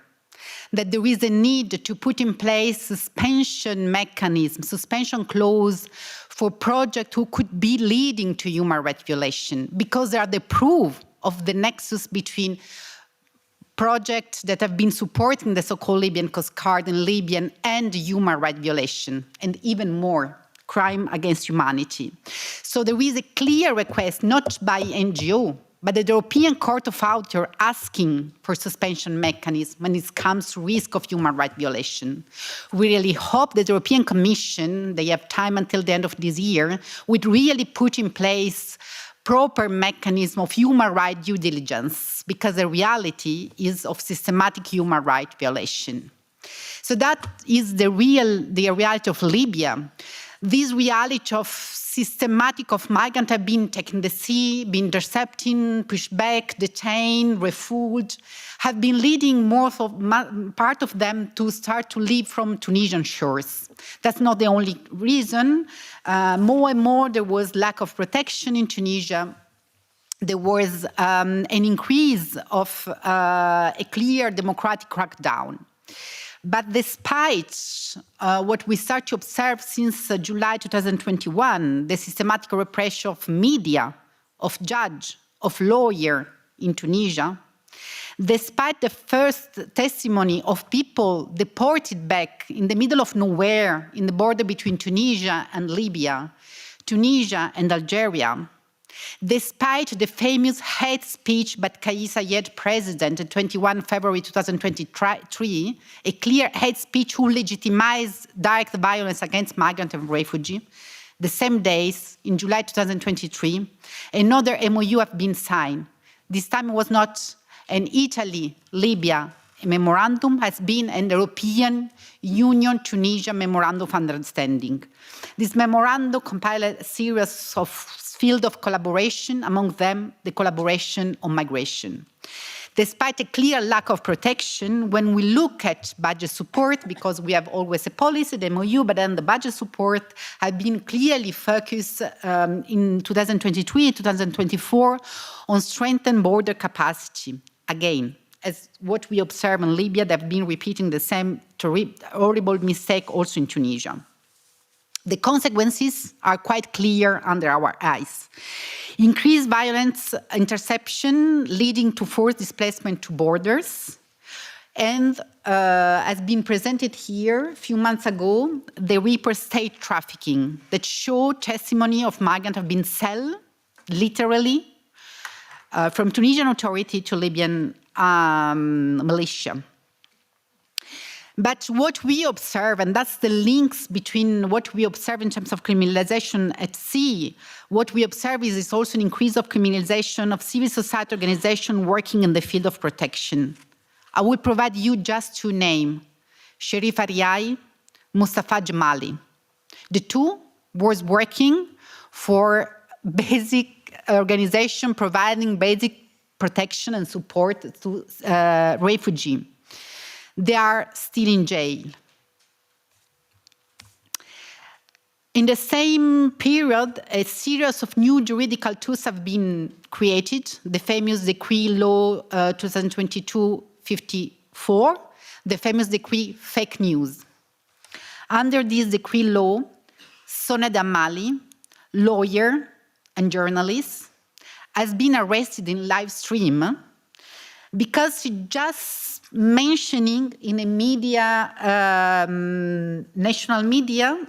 that there is a need to put in place suspension mechanism, suspension clause for projects who could be leading to human rights violation, because they are the proof of the nexus between projects that have been supporting the so-called Libyan Coast Guard and Libyan and human rights violation, and even more, crime against humanity. So there is a clear request, not by NGO, but the European Court of Authors asking for suspension mechanism when it comes to risk of human rights violation. We really hope that the European Commission, they have time until the end of this year, would really put in place proper mechanism of human rights due diligence, because the reality is of systematic human rights violation. So that is the reality of Libya. This reality of systematic of migrants have been taken the sea, been intercepted, pushed back, detained, refueled, have been leading part of them to start to leave from Tunisian shores. That's not the only reason. More and more there was lack of protection in Tunisia. There was an increase of a clear democratic crackdown. But despite what we start to observe since July 2021, the systematic repression of media, of judge, of lawyer in Tunisia, despite the first testimony of people deported back in the middle of nowhere in the border between Tunisia and Libya, Tunisia and Algeria, despite the famous hate speech by Kais Saied president on 21 February 2023, a clear hate speech who legitimized direct violence against migrants and refugees, the same days, in July 2023, another MOU have been signed. This time it was not an Italy-Libya memorandum, has been an European Union-Tunisia memorandum of understanding. This memorandum compiled a series of fields of collaboration, among them the collaboration on migration. Despite a clear lack of protection, when we look at budget support, because we have always a policy, the MOU, but then the budget support have been clearly focused in 2023, 2024 on strengthened border capacity. Again, as what we observe in Libya, they've been repeating the same horrible mistake also in Tunisia. The consequences are quite clear under our eyes. Increased violence interception leading to forced displacement to borders. And has been presented here a few months ago, the report state trafficking that show testimony of migrants have been sold, literally, from Tunisian authority to Libyan militia. But what we observe, and that's the links between what we observe in terms of criminalization at sea, what we observe is also an increase of criminalization of civil society organizations working in the field of protection. I will provide you just two names, Sherif Ariai, Mustafa Jamali. The two was working for basic organization providing basic protection and support to refugees. They are still in jail. In the same period, a series of new juridical tools have been created, the famous Decree Law 2022-54, the famous Decree Fake News. Under this Decree Law, Soned Amali, lawyer and journalist, has been arrested in live stream because she just mentioning in a media, national media,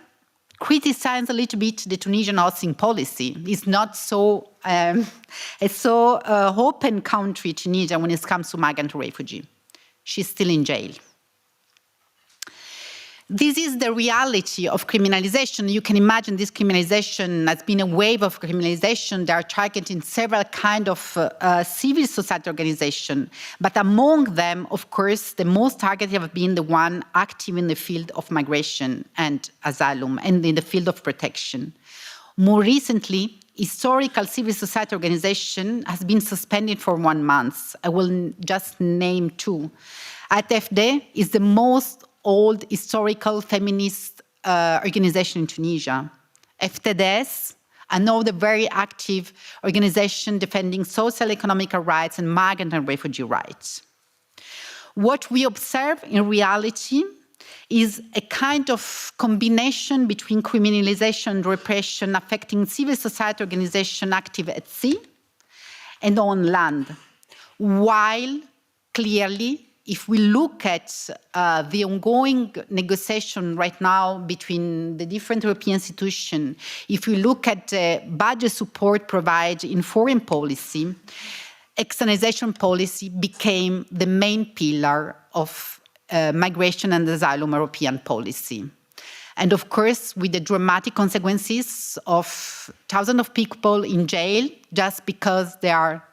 criticized a little bit the Tunisian housing policy. It's not so open country, Tunisia, when it comes to migrant refugee. She's still in jail. This is the reality of criminalization. You can imagine this criminalization has been a wave of criminalization. They are targeting several kinds of civil society organizations. But among them, of course, the most targeted have been the one active in the field of migration and asylum and in the field of protection. More recently, historical civil society organization has been suspended for 1 month. I will just name two. ATFD is the most old historical feminist organization in Tunisia. FTDS, another very active organization defending social economic rights and migrant and refugee rights. What we observe in reality is a kind of combination between criminalization and repression affecting civil society organizations active at sea and on land, while clearly if we look at the ongoing negotiation right now between the different European institutions, if we look at the budget support provided in foreign policy, externalization policy became the main pillar of migration and asylum European policy. And of course, with the dramatic consequences of thousands of people in jail just because they are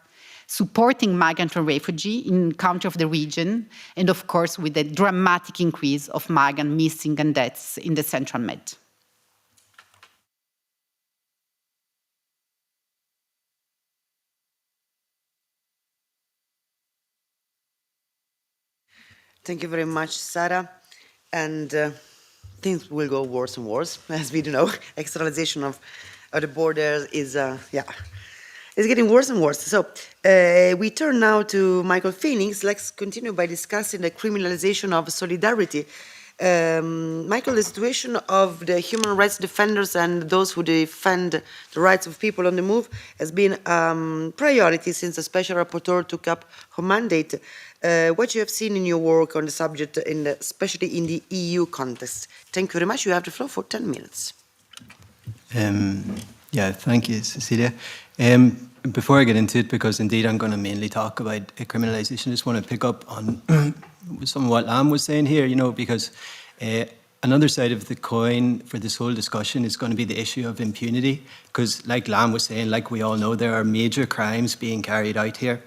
supporting migrant and refugee in country of the region, and of course, with the dramatic increase of migrant missing and deaths in the Central Med. Thank you very much, Sara. And things will go worse and worse, as we do know. Externalization of the borders is, it's getting worse and worse. So we turn now to Michael Phoenix. Let's continue by discussing the criminalization of solidarity. Michael, the situation of the human rights defenders and those who defend the rights of people on the move has been priority since the Special Rapporteur took up her mandate. What you have seen in your work on the subject, especially in the EU context. Thank you very much. You have the floor for 10 minutes. Yeah, thank you, Cecilia. Before I get into it, because indeed I'm going to mainly talk about criminalization, I just want to pick up on some of what Lam was saying here, you know, because another side of the coin for this whole discussion is going to be the issue of impunity, because like Lam was saying, like we all know, there are major crimes being carried out here.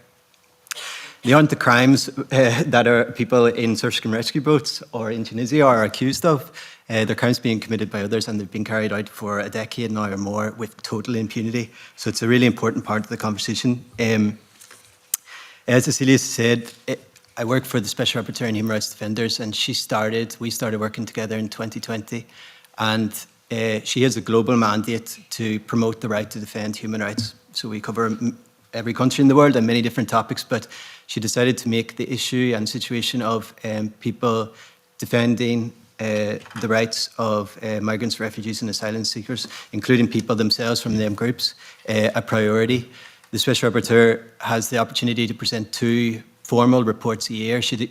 They aren't the crimes that are people in search and rescue boats or in Tunisia are accused of. They're crimes being committed by others, and they've been carried out for a decade now or more with total impunity. So it's a really important part of the conversation. As Cecilia said, I work for the Special Rapporteur on Human Rights Defenders, and we started working together in 2020. And she has a global mandate to promote the right to defend human rights. So we cover every country in the world and many different topics, but she decided to make the issue and situation of people defending the rights of migrants, refugees and asylum seekers, including people themselves from them groups, a priority. The Special Rapporteur has the opportunity to present 2 formal reports a year. She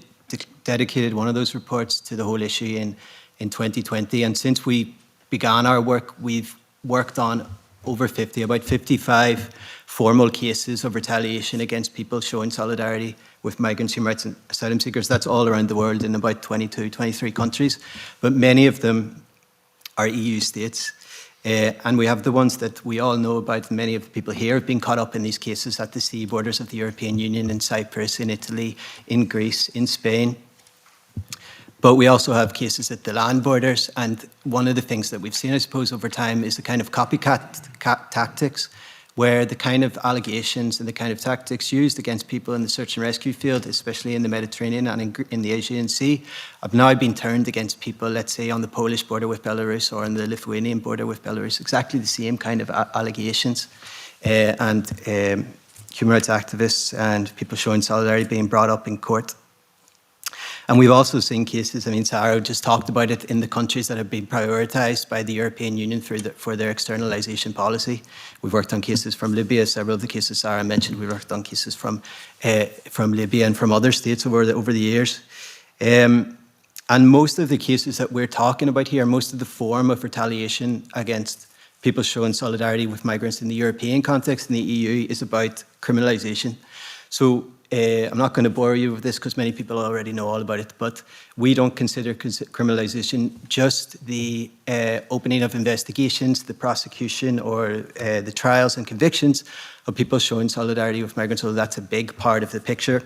dedicated one of those reports to the whole issue in 2020. And since we began our work, we've worked on over 50, about 55 formal cases of retaliation against people showing solidarity with migrants, human rights and asylum seekers. That's all around the world in about 22, 23 countries. But many of them are EU states. And we have the ones that we all know about. Many of the people here have been caught up in these cases at the sea borders of the European Union, in Cyprus, in Italy, in Greece, in Spain. But we also have cases at the land borders. And one of the things that we've seen, I suppose, over time is the kind of copycat tactics, where the kind of allegations and the kind of tactics used against people in the search and rescue field, especially in the Mediterranean and in the Aegean Sea, have now been turned against people, let's say, on the Polish border with Belarus or on the Lithuanian border with Belarus. Exactly the same kind of allegations. And human rights activists and people showing solidarity being brought up in court. And we've also seen cases, I mean, Sarah just talked about it, in the countries that have been prioritised by the European Union for their externalisation policy. We've worked on cases from Libya, several of the cases Sarah mentioned. We've worked on cases from Libya and from other states over the years. And most of the cases that we're talking about here, most of the form of retaliation against people showing solidarity with migrants in the European context, in the EU, is about criminalisation. So I'm not going to bore you with this because many people already know all about it, but we don't consider criminalisation just the opening of investigations, the prosecution or the trials and convictions of people showing solidarity with migrants, so that's a big part of the picture.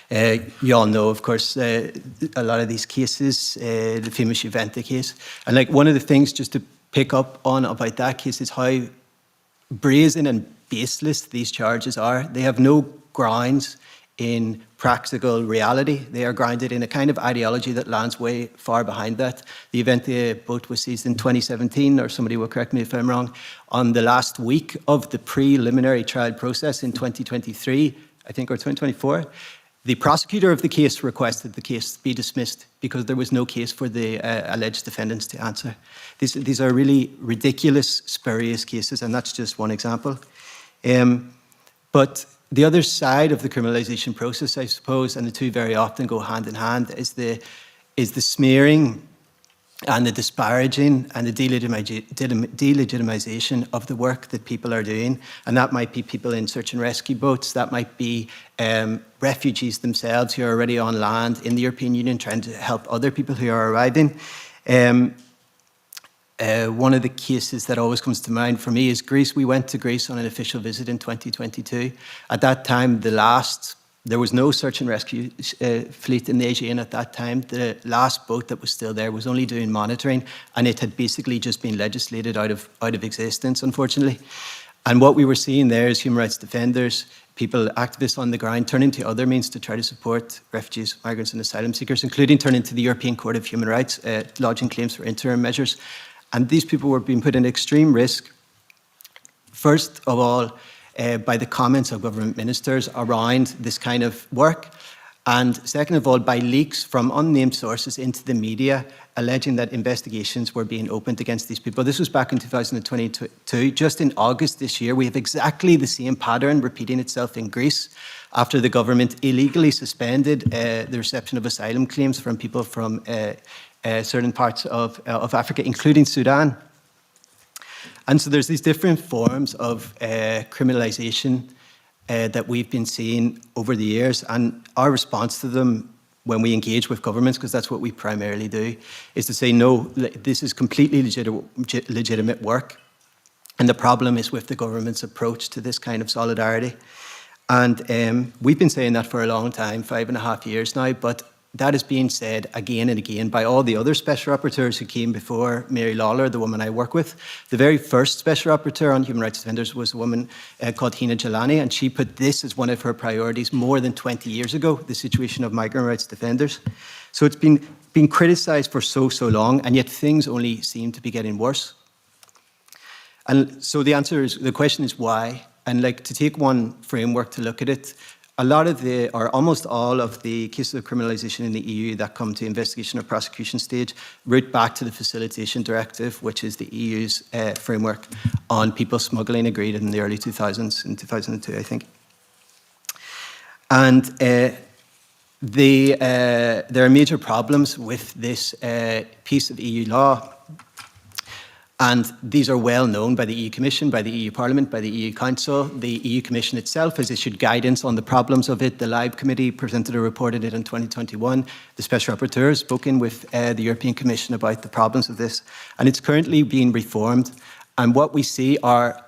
You all know, of course, a lot of these cases, the famous Juventa case. And like one of the things just to pick up on about that case is how brazen and baseless these charges are. They have no grounds in practical reality. They are grounded in a kind of ideology that lands way far behind that. The Juventa boat was seized in 2017, or somebody will correct me if I'm wrong, on the last week of the preliminary trial process in 2023, I think, or 2024. The prosecutor of the case requested the case be dismissed because there was no case for the alleged defendants to answer. These are really ridiculous, spurious cases, and that's just one example. But the other side of the criminalisation process, I suppose, and the two very often go hand in hand, is the smearing and the disparaging and the delegitimization of the work that people are doing. And that might be people in search and rescue boats, that might be refugees themselves who are already on land in the European Union trying to help other people who are arriving. One of the cases that always comes to mind for me is Greece. We went to Greece on an official visit in 2022. At that time, there was no search and rescue fleet in the Aegean at that time. The last boat that was still there was only doing monitoring, and it had basically just been legislated out of existence, unfortunately. And what we were seeing there is human rights defenders, people, activists on the ground, turning to other means to try to support refugees, migrants and asylum seekers, including turning to the European Court of Human Rights, lodging claims for interim measures. And these people were being put in extreme risk, first of all, by the comments of government ministers around this kind of work, and second of all, by leaks from unnamed sources into the media alleging that investigations were being opened against these people. This was back in 2022. Just in August this year, we have exactly the same pattern repeating itself in Greece after the government illegally suspended the reception of asylum claims from people from certain parts of Africa, including Sudan. And so there's these different forms of criminalization that we've been seeing over the years, and our response to them when we engage with governments, because that's what we primarily do, is to say, no, this is completely legitimate work, and the problem is with the government's approach to this kind of solidarity. And we've been saying that for a long time, 5.5 years now, but that is being said again and again by all the other special rapporteurs who came before Mary Lawler, the woman I work with. The very first special rapporteur on human rights defenders was a woman called Hina Jalani, and she put this as one of her priorities more than 20 years ago, the situation of migrant rights defenders. So it's been criticised for so long, and yet things only seem to be getting worse. And so the question is why? And like, to take one framework to look at it, a lot of or almost all of the cases of criminalisation in the EU that come to investigation or prosecution stage root back to the Facilitation Directive, which is the EU's framework on people smuggling, agreed in the early 2000s, in 2002, I think. And there are major problems with this piece of EU law. And these are well known by the EU Commission, by the EU Parliament, by the EU Council. The EU Commission itself has issued guidance on the problems of it. The LIBE Committee presented a report on it in 2021. The Special Rapporteur has spoken with the European Commission about the problems of this. And it's currently being reformed. And what we see are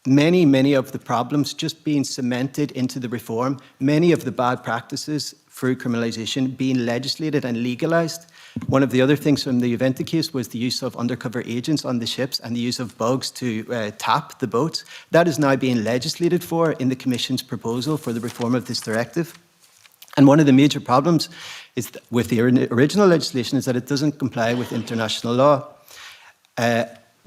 many of the problems just being cemented into the reform. Many of the bad practices through criminalisation being legislated and legalised. One of the other things from the Juventa case was the use of undercover agents on the ships and the use of bugs to tap the boats. That is now being legislated for in the Commission's proposal for the reform of this directive. And one of the major problems is with the original legislation is that it doesn't comply with international law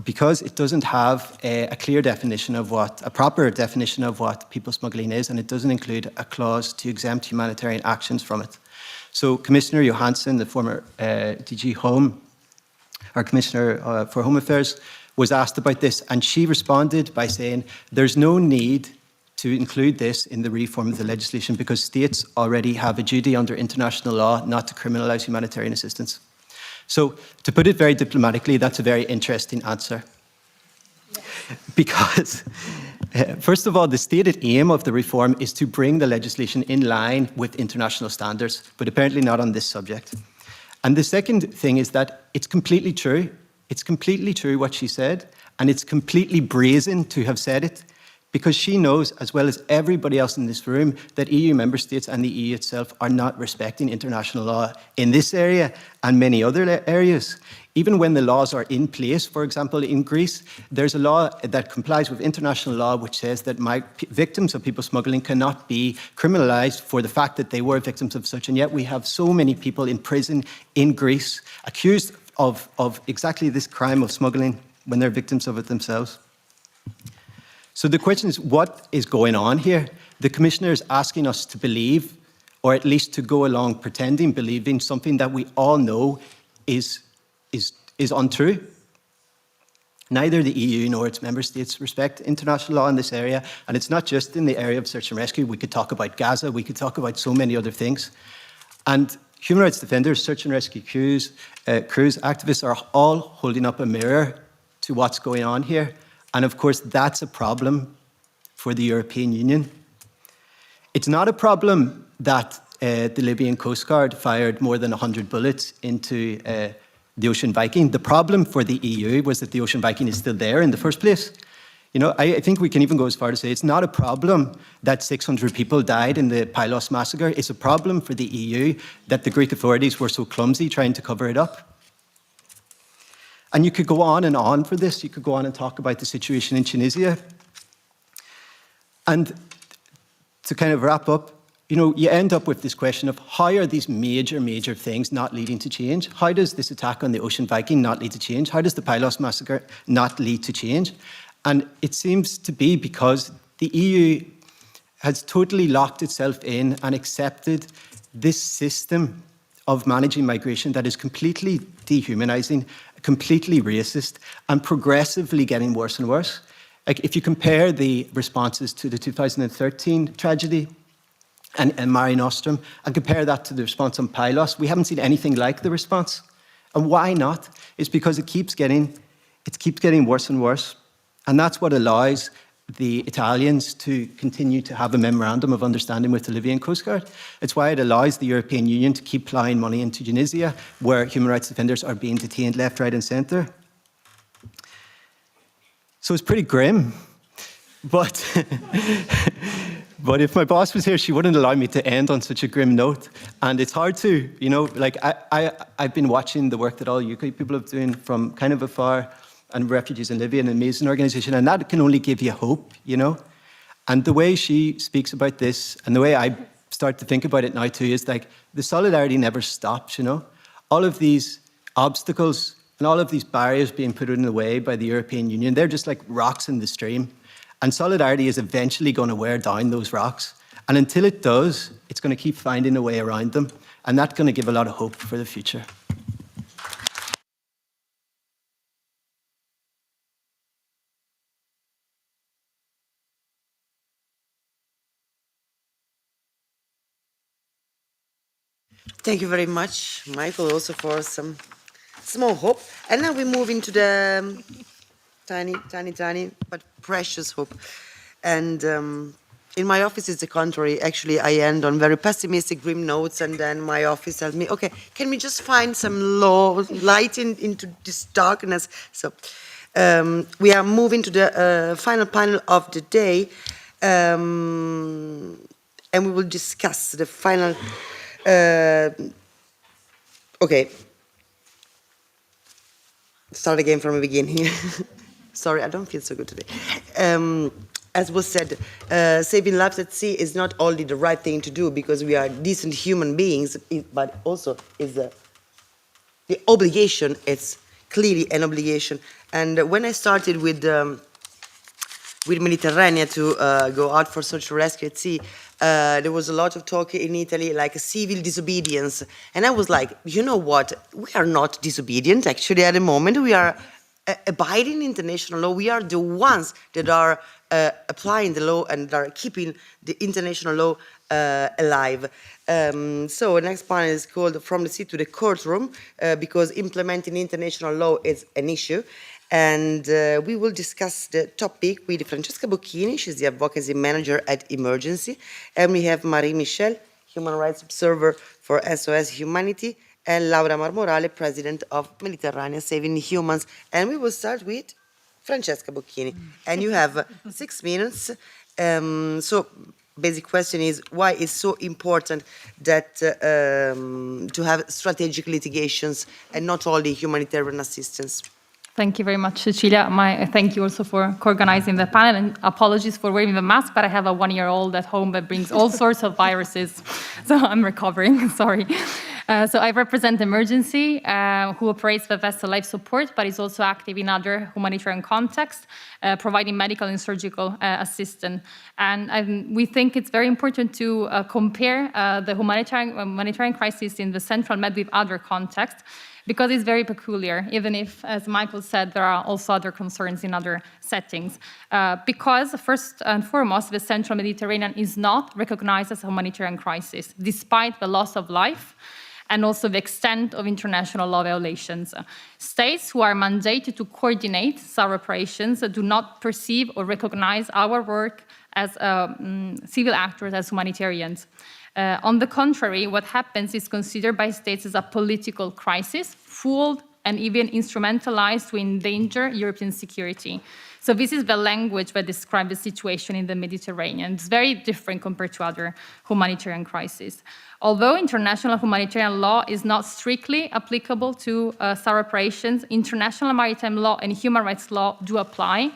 because it doesn't have a clear definition of a proper definition of what people smuggling is, and it doesn't include a clause to exempt humanitarian actions from it. So Commissioner Johansson, the former DG Home, our Commissioner for Home Affairs, was asked about this, and she responded by saying there's no need to include this in the reform of the legislation because states already have a duty under international law not to criminalise humanitarian assistance. So to put it very diplomatically, that's a very interesting answer. Because first of all, the stated aim of the reform is to bring the legislation in line with international standards, but apparently not on this subject. And the second thing is that it's completely true. It's completely true what she said, and it's completely brazen to have said it, because she knows, as well as everybody else in this room, that EU member states and the EU itself are not respecting international law in this area and many other areas. Even when the laws are in place, for example, in Greece, there's a law that complies with international law which says that victims of people smuggling cannot be criminalised for the fact that they were victims of such, and yet we have so many people in prison in Greece accused of exactly this crime of smuggling when they're victims of it themselves. So the question is, what is going on here? The Commissioner is asking us to believe, or at least to go along pretending believing something that we all know is untrue. Neither the EU nor its member states respect international law in this area, and it's not just in the area of search and rescue. We could talk about Gaza, we could talk about so many other things. And human rights defenders, search and rescue crews, activists are all holding up a mirror to what's going on here. And of course, that's a problem for the European Union. It's not a problem that the Libyan Coast Guard fired more than 100 bullets into the Ocean Viking. The problem for the EU was that the Ocean Viking is still there in the first place. You know, I think we can even go as far to say it's not a problem that 600 people died in the Pylos massacre. It's a problem for the EU that the Greek authorities were so clumsy trying to cover it up. And you could go on for this. You could go on and talk about the situation in Tunisia. And to kind of wrap up, you know, you end up with this question of how are these major things not leading to change? How does this attack on the Ocean Viking not lead to change? How does the Pylos massacre not lead to change? And it seems to be because the EU has totally locked itself in and accepted this system of managing migration that is completely dehumanizing, completely racist, and progressively getting worse and worse. Like if you compare the responses to the 2013 tragedy and Mare Nostrum and compare that to the response on Pylos, we haven't seen anything like the response. And why not? It's because it keeps getting worse and worse. And that's what allows the Italians to continue to have a memorandum of understanding with the Libyan Coast Guard. It's why it allows the European Union to keep plowing money into Tunisia, where human rights defenders are being detained left, right, and centre. So it's pretty grim. But, but if my boss was here, she wouldn't allow me to end on such a grim note. And it's hard to, you know, like I've been watching the work that all you people are doing from kind of afar, and Refugees in Libya, an amazing organization, and that can only give you hope, you know? And the way she speaks about this, and the way I start to think about it now too, is like, the solidarity never stops, you know? All of these obstacles and all of these barriers being put in the way by the European Union, they're just like rocks in the stream. And solidarity is eventually going to wear down those rocks. And until it does, it's going to keep finding a way around them. And that's going to give a lot of hope for the future. Thank you very much, Michael, also for some small hope. And now we move into the tiny, but precious hope. And in my office, it's the contrary. Actually, I end on very pessimistic, grim notes, and then my office tells me, okay, can we just find some light into this darkness? So we are moving to the final panel of the day, and we will discuss the final. Okay. Start again from the beginning. Sorry, I don't feel so good today. As was said, saving lives at sea is not only the right thing to do because we are decent human beings, but also is the obligation. It's clearly an obligation. And when I started with Mediterranean to go out for search and rescue at sea, there was a lot of talk in Italy, like civil disobedience. And I was like, you know what? We are not disobedient, actually, at the moment. We are abiding international law. We are the ones that are applying the law and are keeping the international law alive. So the next panel is called From the Sea to the Courtroom, because implementing international law is an issue. And we will discuss the topic with Francesca Bocchini. She's the advocacy manager at Emergency. And we have Marie Michel, human rights observer for SOS Humanity, and Laura Marmorale, president of Mediterranean Saving Humans. And we will start with Francesca Bocchini. And you have 6 minutes. So basic question is, why it's so important that to have strategic litigations and not only humanitarian assistance? Thank you very much, Cecilia. Thank you also for co-organizing the panel, and apologies for wearing the mask, but I have a 1-year-old at home that brings all sorts of viruses, so I'm recovering, sorry. So I represent Emergency, who operates the vessel life support, but is also active in other humanitarian contexts, providing medical and surgical assistance. And we think it's very important to compare the humanitarian crisis in the Central Med with other contexts, because it's very peculiar, even if, as Michael said, there are also other concerns in other settings. Because, first and foremost, the Central Mediterranean is not recognized as a humanitarian crisis, despite the loss of life and also the extent of international law violations. States who are mandated to coordinate SAR operations do not perceive or recognize our work as civil actors, as humanitarians. On the contrary, what happens is considered by states as a political crisis, fueled and even instrumentalized to endanger European security. So this is the language that describes the situation in the Mediterranean. It's very different compared to other humanitarian crises. Although international humanitarian law is not strictly applicable to SAR operations, international maritime law and human rights law do apply.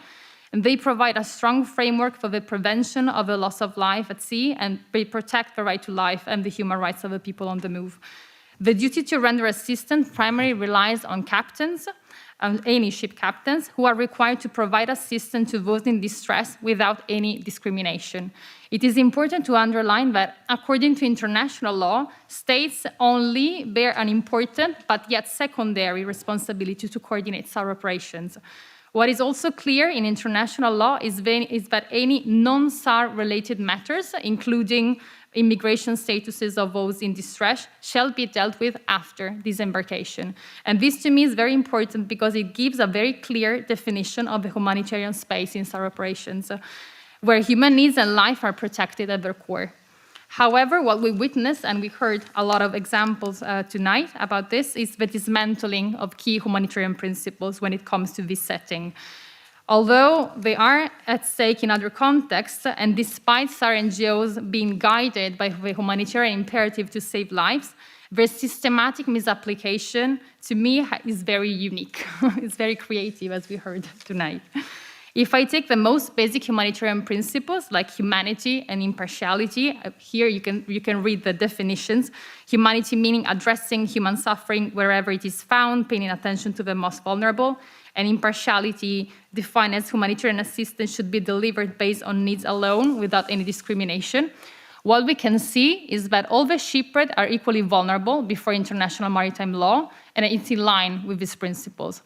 And they provide a strong framework for the prevention of the loss of life at sea, and they protect the right to life and the human rights of the people on the move. The duty to render assistance primarily relies on captains, any ship captains, who are required to provide assistance to those in distress without any discrimination. It is important to underline that, according to international law, states only bear an important but yet secondary responsibility to coordinate SAR operations. What is also clear in international law is that any non-SAR related matters, including immigration statuses of those in distress, shall be dealt with after disembarkation. And this to me is very important because it gives a very clear definition of the humanitarian space in SAR operations, where human needs and life are protected at their core. However, what we witnessed, and we heard a lot of examples tonight about this, is the dismantling of key humanitarian principles when it comes to this setting. Although they are at stake in other contexts, and despite SAR NGOs being guided by the humanitarian imperative to save lives, their systematic misapplication, to me, is very unique. It's very creative, as we heard tonight. If I take the most basic humanitarian principles like humanity and impartiality, here you can read the definitions. Humanity meaning addressing human suffering wherever it is found, paying attention to the most vulnerable, and impartiality defined as humanitarian assistance should be delivered based on needs alone without any discrimination. What we can see is that all the shipwrecked are equally vulnerable before international maritime law, and it's in line with these principles.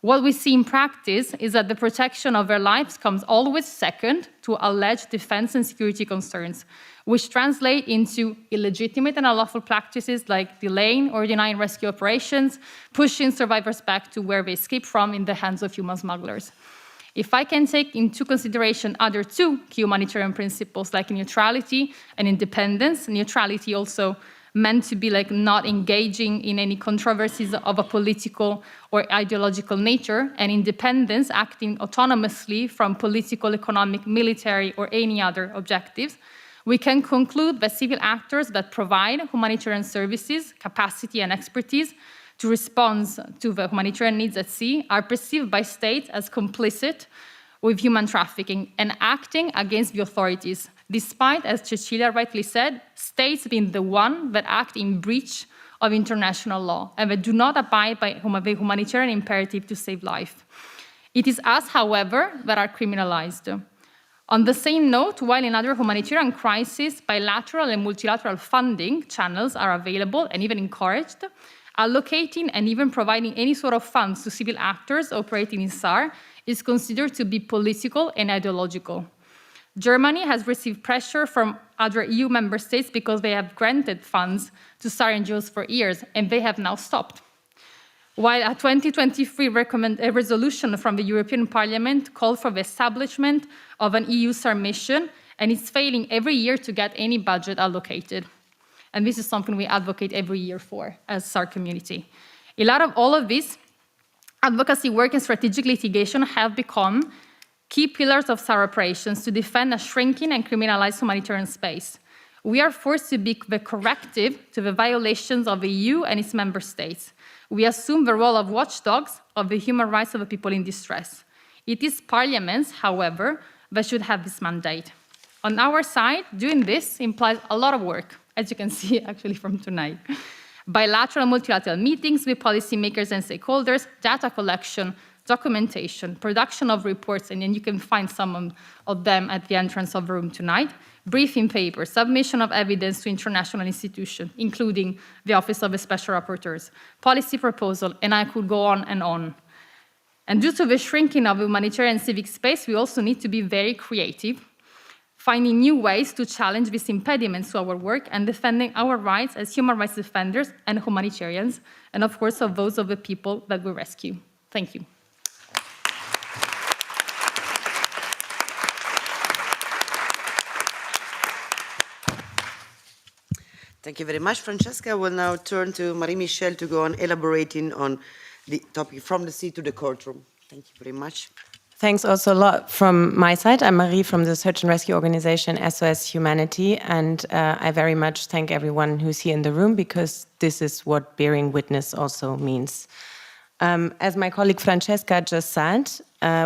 What we see in practice is that the protection of their lives comes always second to alleged defense and security concerns, which translate into illegitimate and unlawful practices like delaying or denying rescue operations, pushing survivors back to where they escaped from in the hands of human smugglers. If I can take into consideration other two humanitarian principles like neutrality and independence, neutrality also meant to be like not engaging in any controversies of a political or ideological nature, and independence, acting autonomously from political, economic, military, or any other objectives, we can conclude that civil actors that provide humanitarian services, capacity, and expertise to respond to the humanitarian needs at sea are perceived by states as complicit with human trafficking and acting against the authorities, despite, as Cecilia rightly said, states being the one that act in breach of international law and that do not abide by the humanitarian imperative to save life. It is us, however, that are criminalized. On the same note, while in other humanitarian crises, bilateral and multilateral funding channels are available and even encouraged, allocating and even providing any sort of funds to civil actors operating in SAR is considered to be political and ideological. Germany has received pressure from other EU member states because they have granted funds to SAR NGOs for years, and they have now stopped. While a 2023 resolution from the European Parliament called for the establishment of an EU SAR mission, and it's failing every year to get any budget allocated. And this is something we advocate every year for as SAR community. In light of all of this, advocacy work and strategic litigation have become key pillars of SAR operations to defend a shrinking and criminalized humanitarian space. We are forced to be the corrective to the violations of the EU and its member states. We assume the role of watchdogs of the human rights of the people in distress. It is parliaments, however, that should have this mandate. On our side, doing this implies a lot of work, as you can see actually from tonight. Bilateral and multilateral meetings with policymakers and stakeholders, data collection, documentation, production of reports, and then you can find some of them at the entrance of the room tonight, briefing papers, submission of evidence to international institutions, including the Office of the Special Rapporteurs, policy proposal, and I could go on and on. And due to the shrinking of humanitarian civic space, we also need to be very creative. finding new ways to challenge these impediments to our work and defending our rights as human rights defenders and humanitarians, and of course of those of the people that we rescue. Thank you. Thank you very much, Francesca. I will now turn to Marie-Michel to go on elaborating on the topic from the sea to the courtroom. Thank you very much. Thanks also a lot from my side. I'm Marie from the search and rescue organization SOS Humanity, and I very much thank everyone who's here in the room, because this is what bearing witness also means. As my colleague Francesca just said,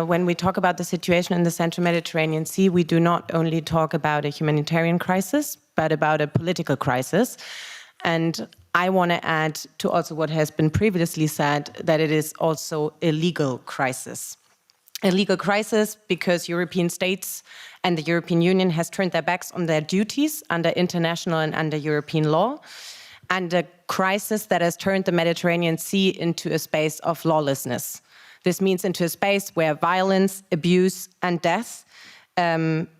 when we talk about the situation in the Central Mediterranean Sea, we do not only talk about a humanitarian crisis, but about a political crisis. And I want to add to also what has been previously said, that it is also a legal crisis. A legal crisis because European states and the European Union has turned their backs on their duties under international and under European law, and a crisis that has turned the Mediterranean Sea into a space of lawlessness. This means into a space where violence, abuse, and death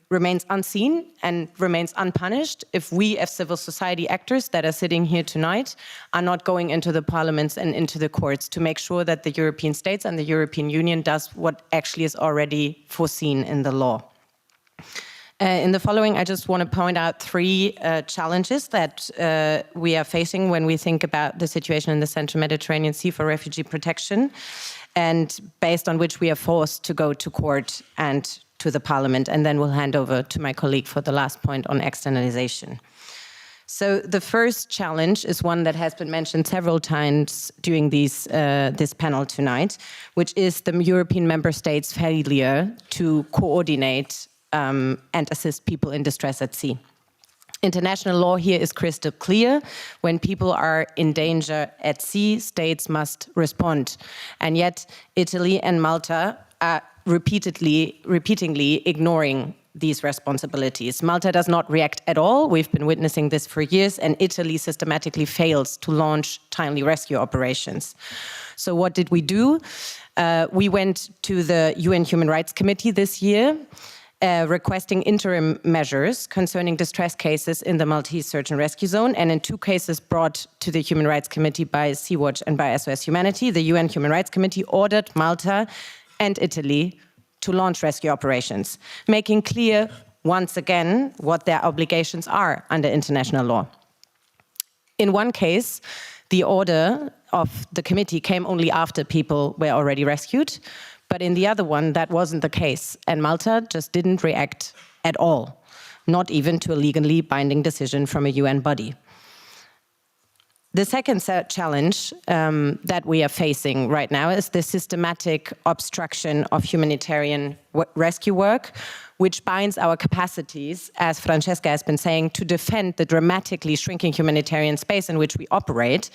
remains unseen and remains unpunished if we as civil society actors that are sitting here tonight are not going into the parliaments and into the courts to make sure that the European states and the European Union does what actually is already foreseen in the law. In the following, I just want to point out three challenges that we are facing when we think about the situation in the Central Mediterranean Sea for refugee protection, and based on which we are forced to go to court and to the parliament, and then we'll hand over to my colleague for the last point on externalization. So the first challenge is one that has been mentioned several times during this panel tonight, which is the European member states' failure to coordinate and assist people in distress at sea. International law here is crystal clear. When people are in danger at sea, states must respond. And yet Italy and Malta are repeatedly ignoring these responsibilities. Malta does not react at all. We've been witnessing this for years, and Italy systematically fails to launch timely rescue operations. So what did we do? We went to the UN Human Rights Committee this year, requesting interim measures concerning distress cases in the Maltese search and rescue zone, and in two cases brought to the Human Rights Committee by Sea-Watch and by SOS Humanity, the UN Human Rights Committee ordered Malta and Italy to launch rescue operations, making clear once again what their obligations are under international law. In one case, the order of the committee came only after people were already rescued, but in the other one, that wasn't the case, and Malta just didn't react at all, not even to a legally binding decision from a UN body. The second challenge that we are facing right now is the systematic obstruction of humanitarian rescue work, which binds our capacities, as Francesca has been saying, to defend the dramatically shrinking humanitarian space in which we operate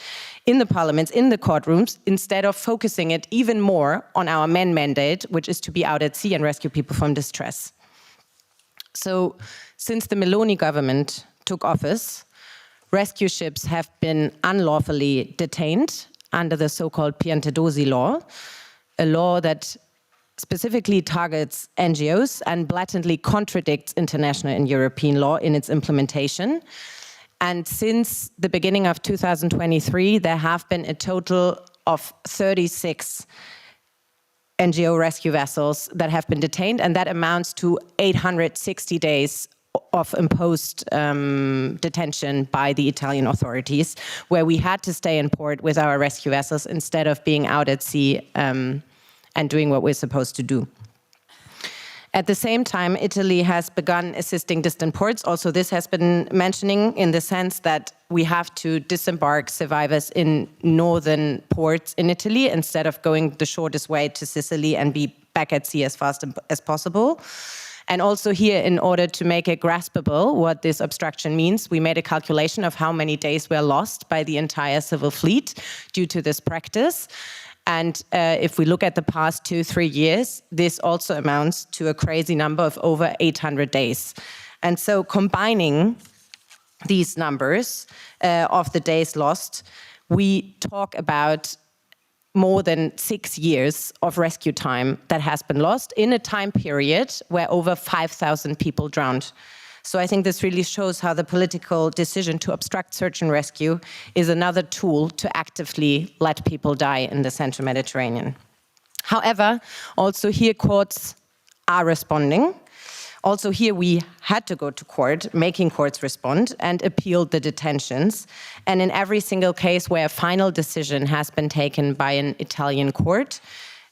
in the parliaments, in the courtrooms, instead of focusing it even more on our main mandate, which is to be out at sea and rescue people from distress. So, since the Meloni government took office, rescue ships have been unlawfully detained under the so-called Piantedosi law, a law that specifically targets NGOs and blatantly contradicts international and European law in its implementation. And since the beginning of 2023, there have been a total of 36 NGO rescue vessels that have been detained, and that amounts to 860 days of imposed detention by the Italian authorities, where we had to stay in port with our rescue vessels instead of being out at sea and doing what we're supposed to do. At the same time, Italy has begun assisting distant ports. Also, this has been mentioning in the sense that we have to disembark survivors in northern ports in Italy instead of going the shortest way to Sicily and be back at sea as fast as possible. And also here, in order to make it graspable what this obstruction means, we made a calculation of how many days were lost by the entire civil fleet due to this practice. And if we look at the past 2-3 years, this also amounts to a crazy number of over 800 days. And so combining these numbers of the days lost, we talk about more than 6 years of rescue time that has been lost in a time period where over 5,000 people drowned. So I think this really shows how the political decision to obstruct search and rescue is another tool to actively let people die in the Central Mediterranean. However, also here courts are responding. Also here we had to go to court, making courts respond, and appealed the detentions. And in every single case where a final decision has been taken by an Italian court,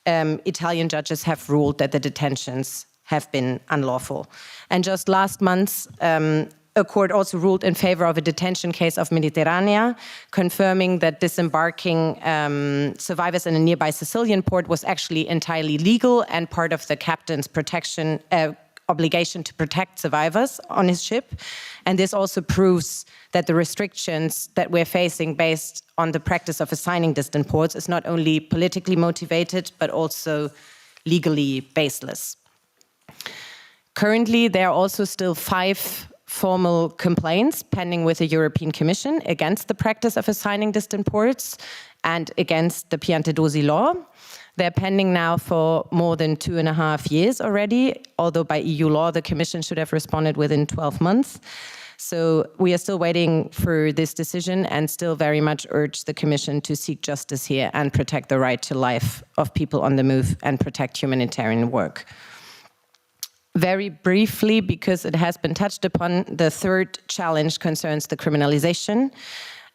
Italian judges have ruled that the detentions have been unlawful. And just last month, a court also ruled in favor of a detention case of Mediterranea, confirming that disembarking survivors in a nearby Sicilian port was actually entirely legal and part of the captain's protection obligation to protect survivors on his ship. And this also proves that the restrictions that we're facing based on the practice of assigning distant ports is not only politically motivated, but also legally baseless. Currently, there are also still 5 formal complaints pending with the European Commission against the practice of assigning distant ports and against the Piantedosi law. They're pending now for more than 2.5 years already, although by EU law, the Commission should have responded within 12 months. So we are still waiting for this decision and still very much urge the Commission to seek justice here and protect the right to life of people on the move and protect humanitarian work. Very briefly, because it has been touched upon, the third challenge concerns the criminalization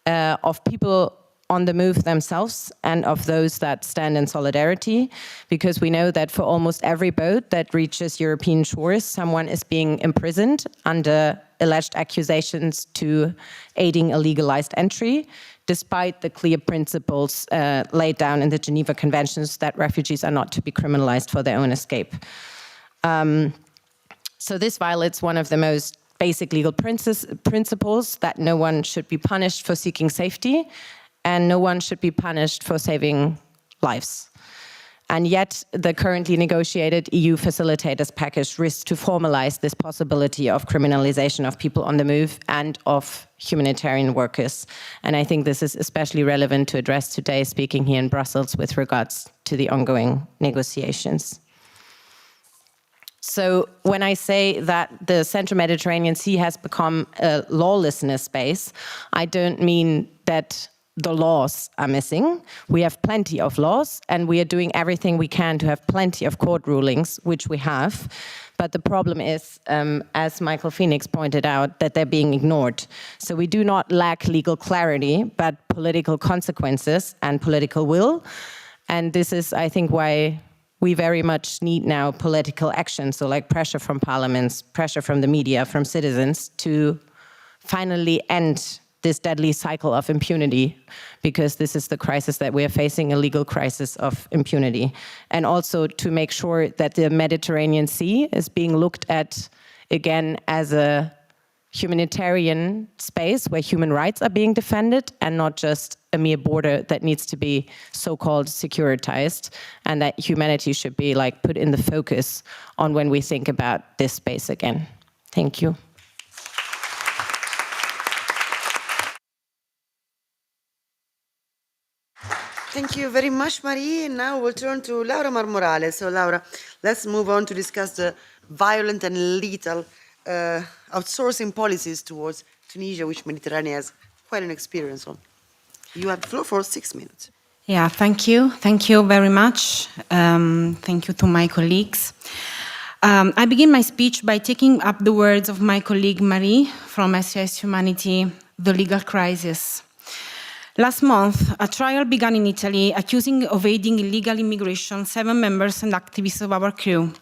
of people on the move themselves and of those that stand in solidarity, because we know that for almost every boat that reaches European shores, someone is being imprisoned under alleged accusations to aiding a legalized entry, despite the clear principles laid down in the Geneva Conventions that refugees are not to be criminalized for their own escape. So this violates one of the most basic legal principles that no one should be punished for seeking safety and no one should be punished for saving lives. And yet the currently negotiated EU facilitators package risks to formalize this possibility of criminalization of people on the move and of humanitarian workers. And I think this is especially relevant to address today, speaking here in Brussels with regards to the ongoing negotiations. So when I say that the Central Mediterranean Sea has become a lawlessness space, I don't mean that the laws are missing. We have plenty of laws and we are doing everything we can to have plenty of court rulings, which we have. But the problem is, as Michael Phoenix pointed out, that they're being ignored. So we do not lack legal clarity, but political consequences and political will. And this is, I think, why we very much need now political action, so like pressure from parliaments, pressure from the media, from citizens to finally end this deadly cycle of impunity, because this is the crisis that we are facing, a legal crisis of impunity. And also to make sure that the Mediterranean Sea is being looked at again as a humanitarian space where human rights are being defended and not just a mere border that needs to be so-called securitized, and that humanity should be like put in the focus on when we think about this space again. Thank you. Thank you very much, Marie. Now we'll turn to Laura Marmorale. So Laura, let's move on to discuss the violent and lethal outsourcing policies towards Tunisia, which Mediterranean has quite an experience on. You have the floor for 6 minutes. Yeah, thank you. Thank you very much. Thank you to my colleagues. I begin my speech by taking up the words of my colleague Marie from SOS Humanity, the legal crisis. Last month, a trial began in Italy accusing of aiding illegal immigration 7 members and activists of our crew.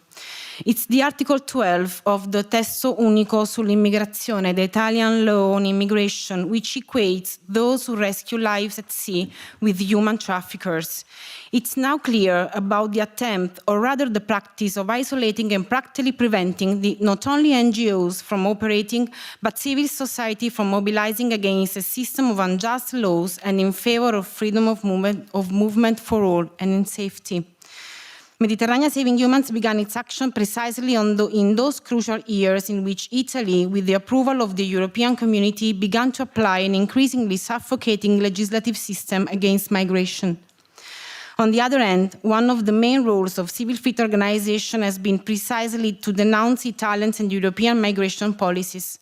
It's the Article 12 of the Testo Unico sull'immigrazione, the Italian law on immigration, which equates those who rescue lives at sea with human traffickers. It's now clear about the attempt, or rather the practice, of isolating and practically preventing not only NGOs from operating, but civil society from mobilizing against a system of unjust laws and in favor of freedom of movement for all and in safety. Mediterranean Saving Humans began its action precisely in those crucial years in which Italy, with the approval of the European Community, began to apply an increasingly suffocating legislative system against migration. On the other hand, one of the main roles of civil society organization has been precisely to denounce Italian and European migration policies.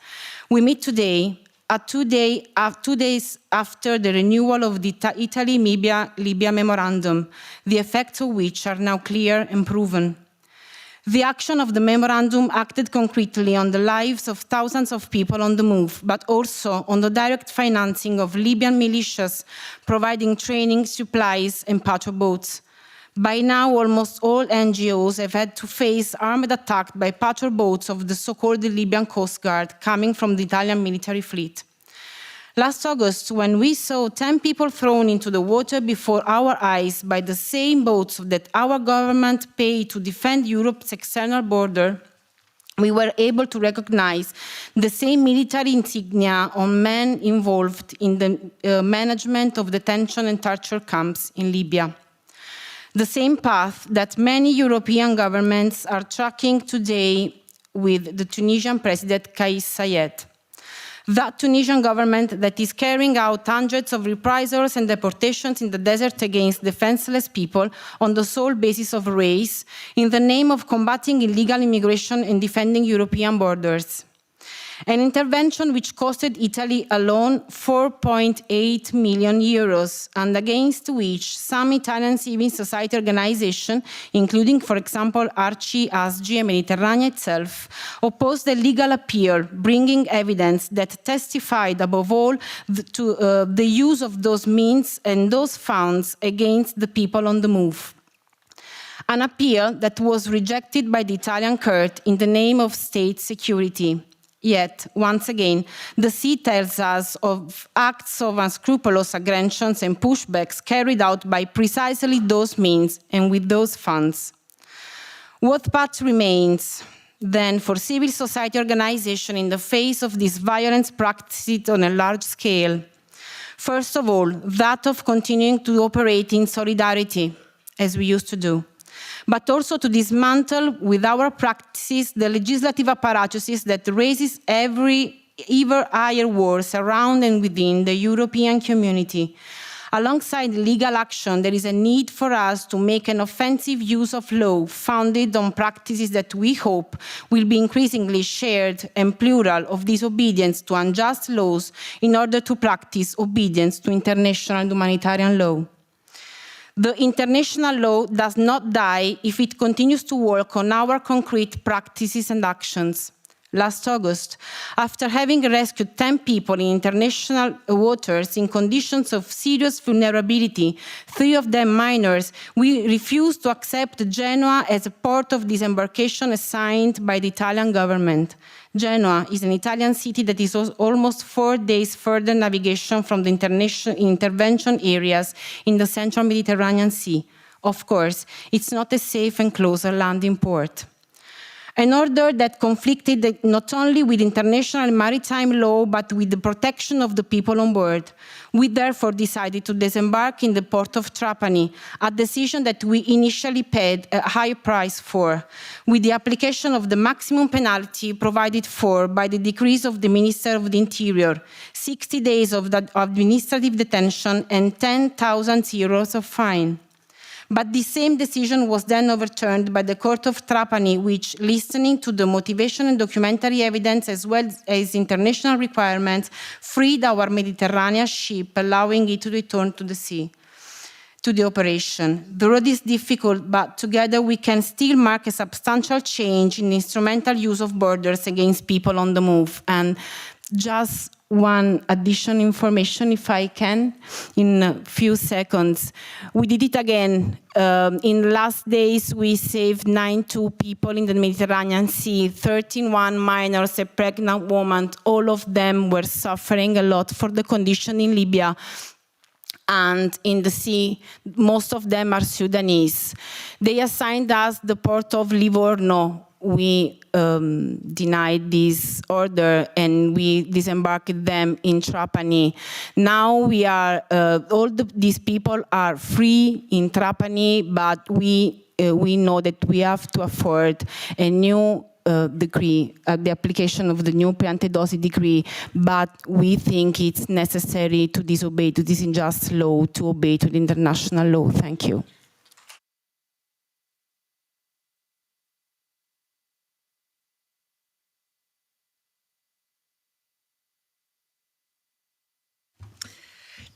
We meet today, at 2 days after the renewal of the Italy-Libya memorandum, the effects of which are now clear and proven. The action of the memorandum acted concretely on the lives of thousands of people on the move, but also on the direct financing of Libyan militias, providing training, supplies, and patrol boats. By now, almost all NGOs have had to face armed attack by patrol boats of the so-called Libyan Coast Guard coming from the Italian military fleet. Last August, when we saw 10 people thrown into the water before our eyes by the same boats that our government paid to defend Europe's external border, we were able to recognize the same military insignia on men involved in the management of detention and torture camps in Libya. The same path that many European governments are tracking today with the Tunisian President Kais Saied. That Tunisian government that is carrying out hundreds of reprisals and deportations in the desert against defenseless people on the sole basis of race, in the name of combating illegal immigration and defending European borders. An intervention which costed Italy alone 4.8 million euros, and against which some Italian civil society organizations, including, for example, ARCI, ASGI, and Mediterranean itself, opposed the legal appeal, bringing evidence that testified above all to the use of those means and those funds against the people on the move. An appeal that was rejected by the Italian court in the name of state security. Yet, once again, the sea tells us of acts of unscrupulous aggressions and pushbacks carried out by precisely those means and with those funds. What path remains, then, for civil society organization in the face of this violence practiced on a large scale? First of all, that of continuing to operate in solidarity, as we used to do, but also to dismantle with our practices the legislative apparatuses that raises ever higher wars around and within the European community. Alongside legal action, there is a need for us to make an offensive use of law founded on practices that we hope will be increasingly shared and plural of disobedience to unjust laws in order to practice obedience to international and humanitarian law. The international law does not die if it continues to work on our concrete practices and actions. Last August, after having rescued 10 people in international waters in conditions of serious vulnerability, 3 of them minors, we refused to accept Genoa as a port of disembarkation assigned by the Italian government. Genoa is an Italian city that is almost 4 days further navigation from the intervention areas in the central Mediterranean Sea. Of course, it's not a safe and closer landing port. An order that conflicted not only with international maritime law, but with the protection of the people on board. We therefore decided to disembark in the port of Trapani, a decision that we initially paid a high price for, with the application of the maximum penalty provided for by the decrees of the Minister of the Interior, 60 days of administrative detention and 10,000 euros of fine. But the same decision was then overturned by the Court of Trapani, which, listening to the motivation and documentary evidence as well as international requirements, freed our Mediterranean ship, allowing it to return to the sea, to the operation. The road is difficult, but together we can still mark a substantial change in the instrumental use of borders against people on the move. And just one additional information, if I can, in a few seconds. We did it again. In the last days, we saved 92 people in the Mediterranean Sea, 13 minors, a pregnant woman. All of them were suffering a lot for the condition in Libya. And in the sea, most of them are Sudanese. They assigned us the port of Livorno. We denied this order and we disembarked them in Trapani. Now we are, these people are free in Trapani, but we know that we have to afford a new decree, the application of the new Piantedosi decree, but we think it's necessary to disobey to this unjust law, to obey to the international law. Thank you.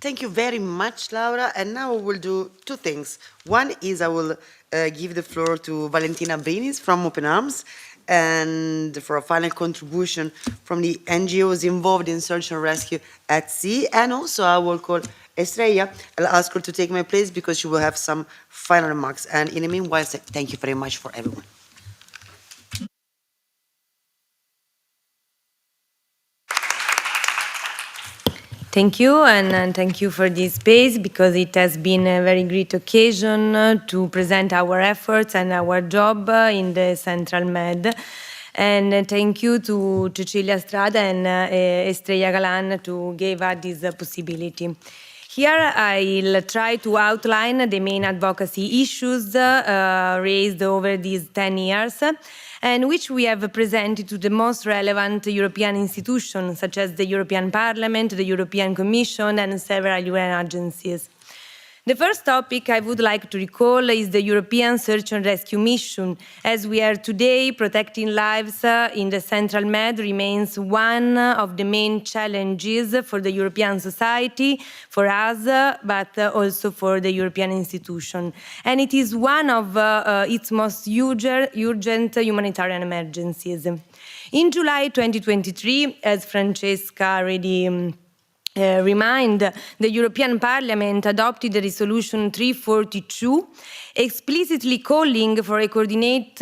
Thank you very much, Laura. And now we will do two things. One is I will give the floor to Valentina Brinis from Open Arms, and for a final contribution from the NGOs involved in search and rescue at sea. And also I will call Estrella. I'll ask her to take my place because she will have some final remarks. And in the meanwhile, thank you very much for everyone. Thank you, and thank you for this space, because it has been a very great occasion to present our efforts and our job in the Central Med. And thank you to Cecilia Strada and Estrella Galan to give us this possibility. Here I'll try to outline the main advocacy issues raised over these 10 years, and which we have presented to the most relevant European institutions, such as the European Parliament, the European Commission, and several UN agencies. The first topic I would like to recall is the European Search and Rescue Mission. As we are today, protecting lives in the Central Med remains one of the main challenges for the European society, for us, but also for the European institution. And it is one of its most urgent humanitarian emergencies. In July 2023, as Francesca already the European Parliament adopted the Resolution 342, explicitly calling for a coordinated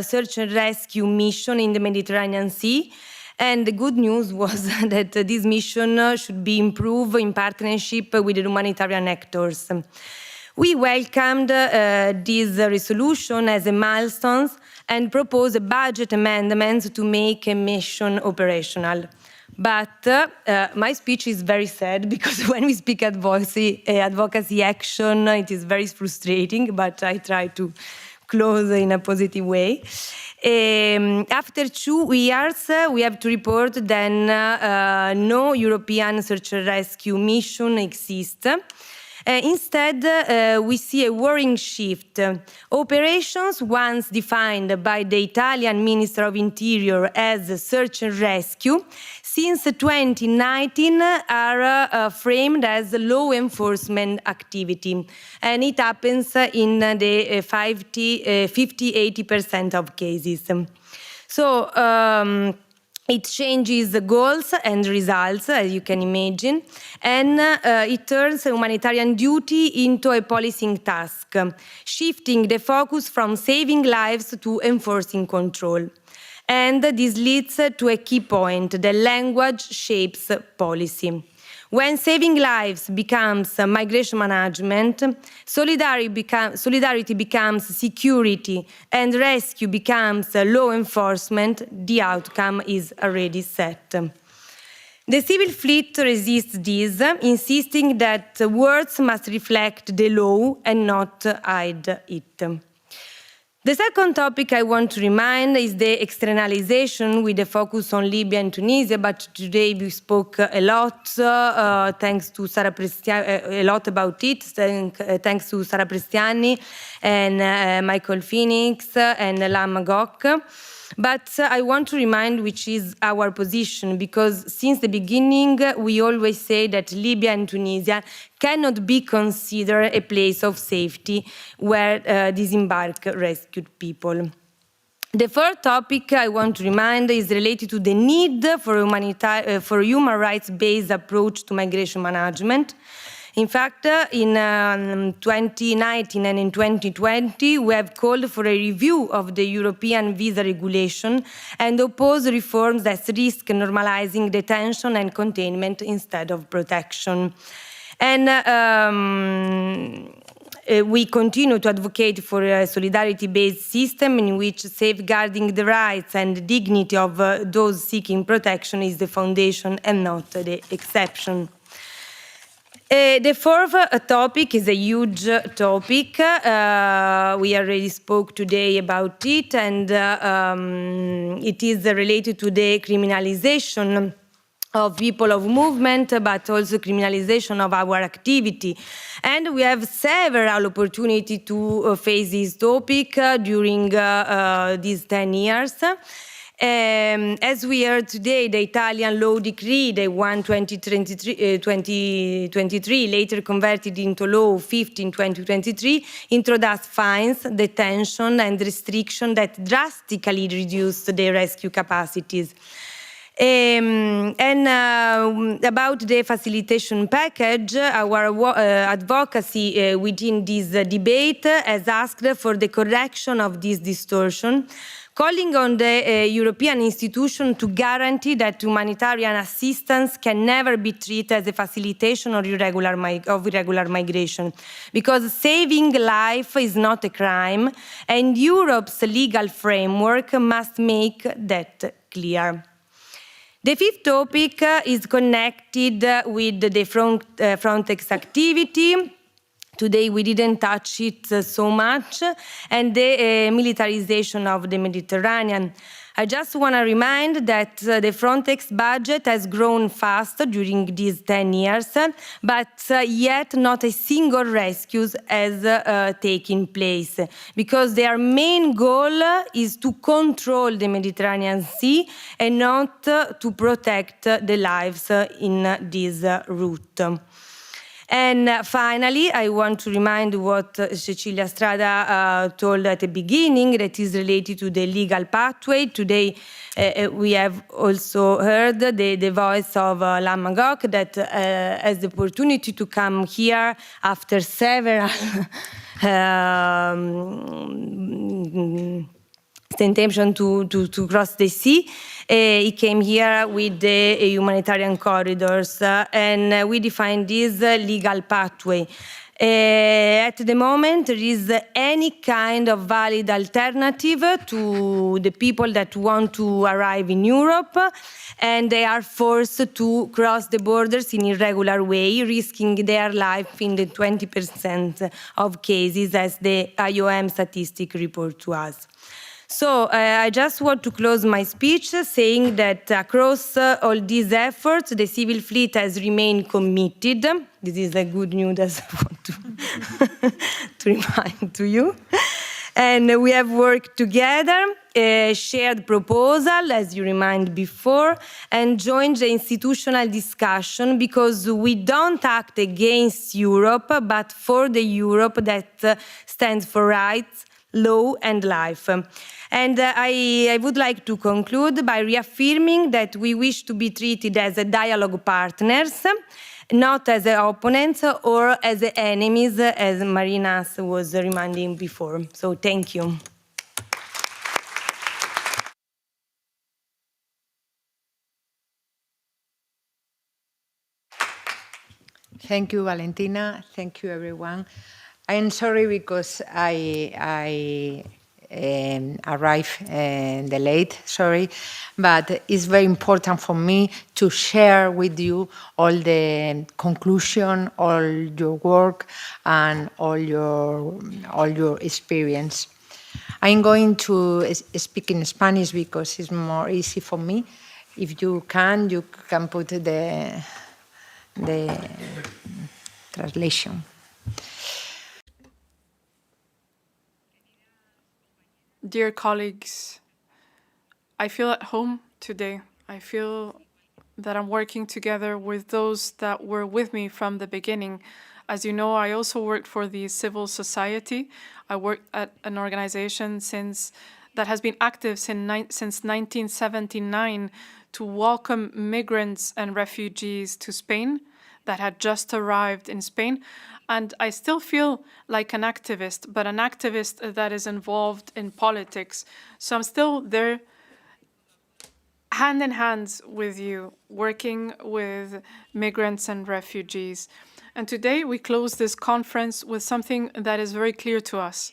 search and rescue mission in the Mediterranean Sea. And the good news was that this mission should be improved in partnership with the humanitarian actors. We welcomed this resolution as a milestone and proposed a budget amendment to make a mission operational. But my speech is very sad, because when we speak advocacy action, it is very frustrating, but I try to close in a positive way. After 2 years, we have to report that no European search and rescue mission exists. Instead, we see a worrying shift. Operations, once defined by the Italian Minister of Interior as search and rescue, since 2019 are framed as law enforcement activity. And it happens in the 50-80% of cases. So, it changes the goals and results, as you can imagine, and it turns humanitarian duty into a policing task, shifting the focus from saving lives to enforcing control. And this leads to a key point: the language shapes policy. When saving lives becomes migration management, solidarity becomes security, and rescue becomes law enforcement, the outcome is already set. The civil fleet resists this, insisting that words must reflect the law and not hide it. The second topic I want to remind is the externalization, with a focus on Libya and Tunisia, but today we spoke a lot, thanks to Sara Prestiani, a lot about it, thanks to Sara Prestiani and Michael Phoenix and Lama Gok. But I want to remind which is our position, because since the beginning we always say that Libya and Tunisia cannot be considered a place of safety where disembark rescued people. The third topic I want to remind is related to the need for human rights-based approach to migration management. In fact, in 2019 and in 2020, we have called for a review of the European visa regulation and oppose reforms that risk normalizing detention and containment instead of protection. And we continue to advocate for a solidarity-based system in which safeguarding the rights and dignity of those seeking protection is the foundation and not the exception. The fourth topic is a huge topic. We already spoke today about it, and it is related to the criminalization of people of movement, but also criminalization of our activity. And we have several opportunities to face this topic during these 10 years. As we heard today, the Italian law decree, the 1/2023, later converted into law 15/2023, introduced fines, detention, and restriction that drastically reduced the rescue capacities. About the facilitation package, our advocacy within this debate has asked for the correction of this distortion, calling on the European institution to guarantee that humanitarian assistance can never be treated as a facilitation of irregular migration, because saving life is not a crime, and Europe's legal framework must make that clear. The fifth topic is connected with the Frontex activity. Today we didn't touch it so much, and the militarization of the Mediterranean. I just want to remind that the Frontex budget has grown fast during these 10 years, but yet not a single rescue has taken place, because their main goal is to control the Mediterranean Sea and not to protect the lives in this route. And finally, I want to remind what Cecilia Strada told at the beginning, that is related to the legal pathway. Today, we have also heard the voice of Lama Gok, that has the opportunity to come here after several temptation to cross the sea. He came here with the humanitarian corridors, and we defined this legal pathway. At the moment, there is any kind of valid alternative to the people that want to arrive in Europe, and they are forced to cross the borders in irregular way, risking their life in the 20% of cases, as the IOM statistic report to us. So I just want to close my speech saying that across all these efforts, the civil fleet has remained committed. This is a good news that I want to remind to you. And we have worked together, shared proposal, as you reminded before, and joined the institutional discussion, because we don't act against Europe, but for the Europe that stands for rights, law, and life. And I would like to conclude by reaffirming that we wish to be treated as a dialogue partners, not as opponents or as enemies, as Marina was reminding before. So thank you. Thank you, Valentina. Thank you, everyone. I am sorry because I arrived late, sorry, but it's very important for me to share with you all the conclusion, all your work, and all your experience. I'm going to speak in Spanish because it's more easy for me. If you can put the translation. Dear colleagues, I feel at home today. I feel that I'm working together with those that were with me from the beginning. As you know, I also worked for the civil society. I worked at an organization that has been active since 1979 to welcome migrants and refugees to Spain that had just arrived in Spain. And I still feel like an activist, but an activist that is involved in politics. So I'm still there, hand in hand with you, working with migrants and refugees. And today we close this conference with something that is very clear to us.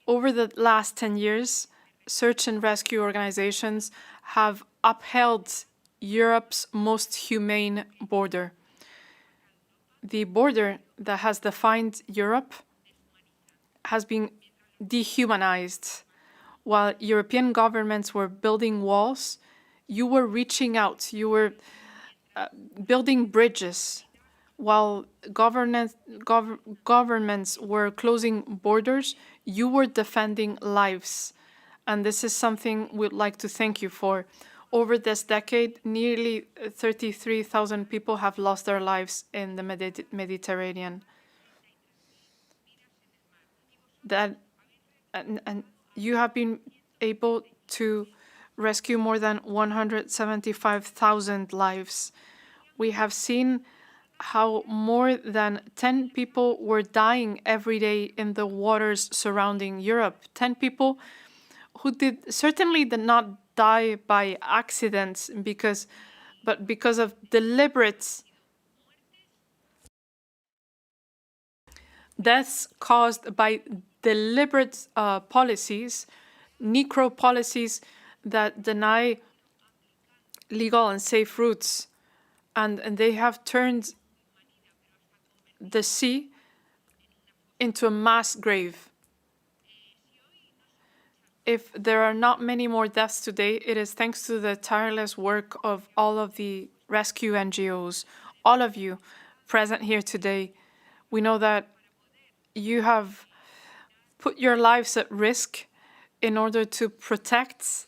Over the last 10 years, search and rescue organizations have upheld Europe's most humane border. The border that has defined Europe has been dehumanized. While European governments were building walls, you were reaching out, you were building bridges. While governments were closing borders, you were defending lives And this is something we'd like to thank you for. Over this decade, nearly 33,000 people have lost their lives in the Mediterranean. And you have been able to rescue more than 175,000 lives. We have seen how more than 10 people were dying every day in the waters surrounding Europe. 10 people who certainly did not die by accidents, but because of deliberate deaths caused by deliberate policies, necro policies that deny legal and safe routes. And they have turned the sea into a mass grave. If there are not many more deaths today, it is thanks to the tireless work of all of the rescue NGOs, all of you present here today. We know that you have put your lives at risk in order to protect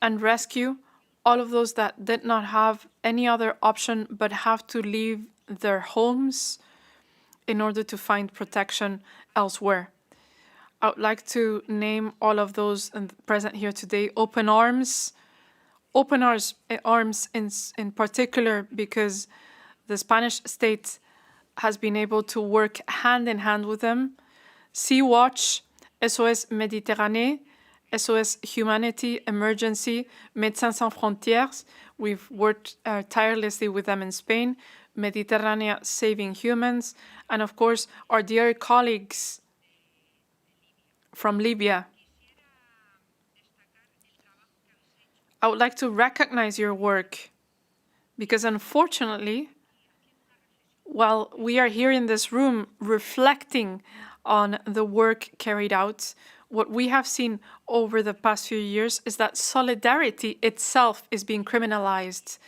and rescue all of those that did not have any other option but have to leave their homes in order to find protection elsewhere. I would like to name all of those present here today. Open Arms in particular, because the Spanish state has been able to work hand in hand with them. Sea Watch, SOS Méditerranée, SOS Humanity, Emergency, Médecins Sans Frontières. We've worked tirelessly with them in Spain. Mediterranean Saving Humans, and of course our dear colleagues from Libya. I would like to recognize your work because unfortunately, while we are here in this room reflecting on the work carried out, what we have seen over the past few years is that solidarity itself is being criminalized.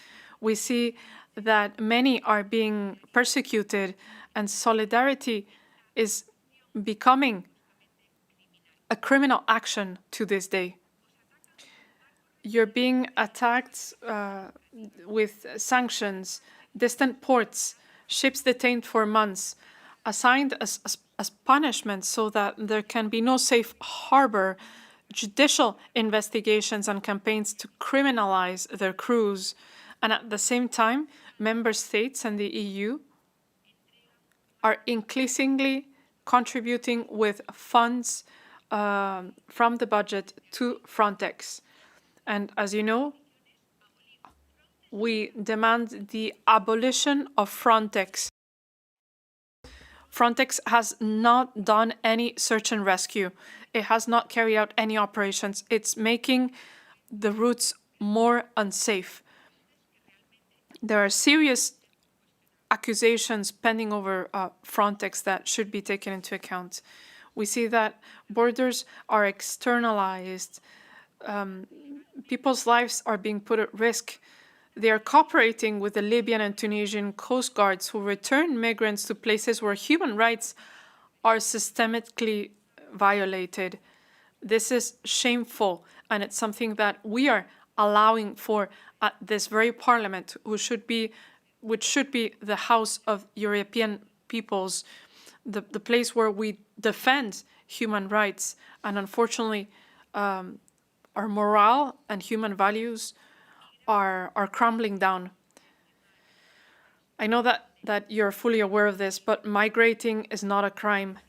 We see that many are being persecuted, and solidarity is becoming a criminal action to this day. You're being attacked with sanctions, distant ports, ships detained for months, assigned as punishment so that there can be no safe harbor, judicial investigations and campaigns to criminalize their crews. And at the same time, member states and the EU are increasingly contributing with funds from the budget to Frontex. And as you know, we demand the abolition of Frontex. Frontex has not done any search and rescue. It has not carried out any operations. It's making the routes more unsafe. There are serious accusations pending over Frontex that should be taken into account. We see that borders are externalized. People's lives are being put at risk. They are cooperating with the Libyan and Tunisian coast guards who return migrants to places where human rights are systematically violated. This is shameful, and it's something that we are allowing for at this very parliament, which should be the House of European peoples, the place where we defend human rights. And unfortunately, our morale and human values are crumbling down. I know that you're fully aware of this, but migrating is not a crime.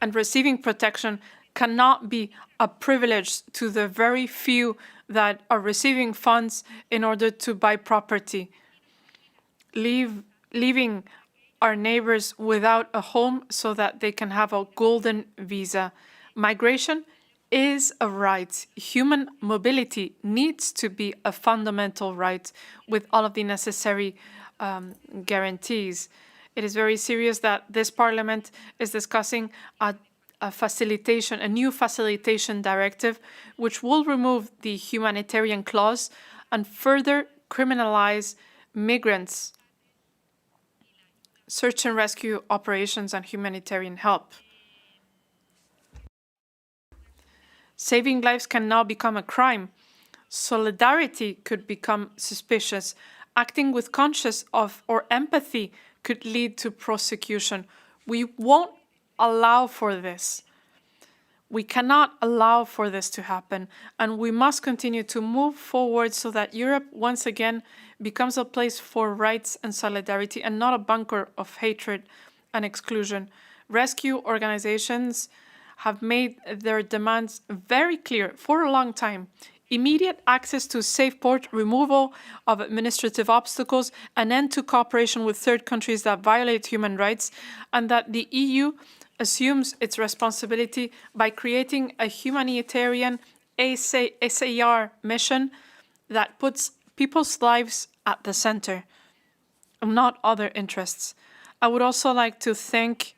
And receiving protection cannot be a privilege to the very few that are receiving funds in order to buy property. Leaving our neighbors without a home so that they can have a golden visa. Migration is a right. Human mobility needs to be a fundamental right with all of the necessary guarantees. It is very serious that this parliament is discussing a new facilitation directive, which will remove the humanitarian clause and further criminalize migrants, search and rescue operations, and humanitarian help. Saving lives can now become a crime. Solidarity could become suspicious. Acting with conscience of or empathy could lead to prosecution. We won't allow for this. We cannot allow for this to happen, and we must continue to move forward so that Europe once again becomes a place for rights and solidarity and not a bunker of hatred and exclusion. Rescue organizations have made their demands very clear for a long time. Immediate access to safe port, removal of administrative obstacles, an end to cooperation with third countries that violate human rights, and that the EU assumes its responsibility by creating a humanitarian SAR mission that puts people's lives at the center, not other interests. I would also like to thank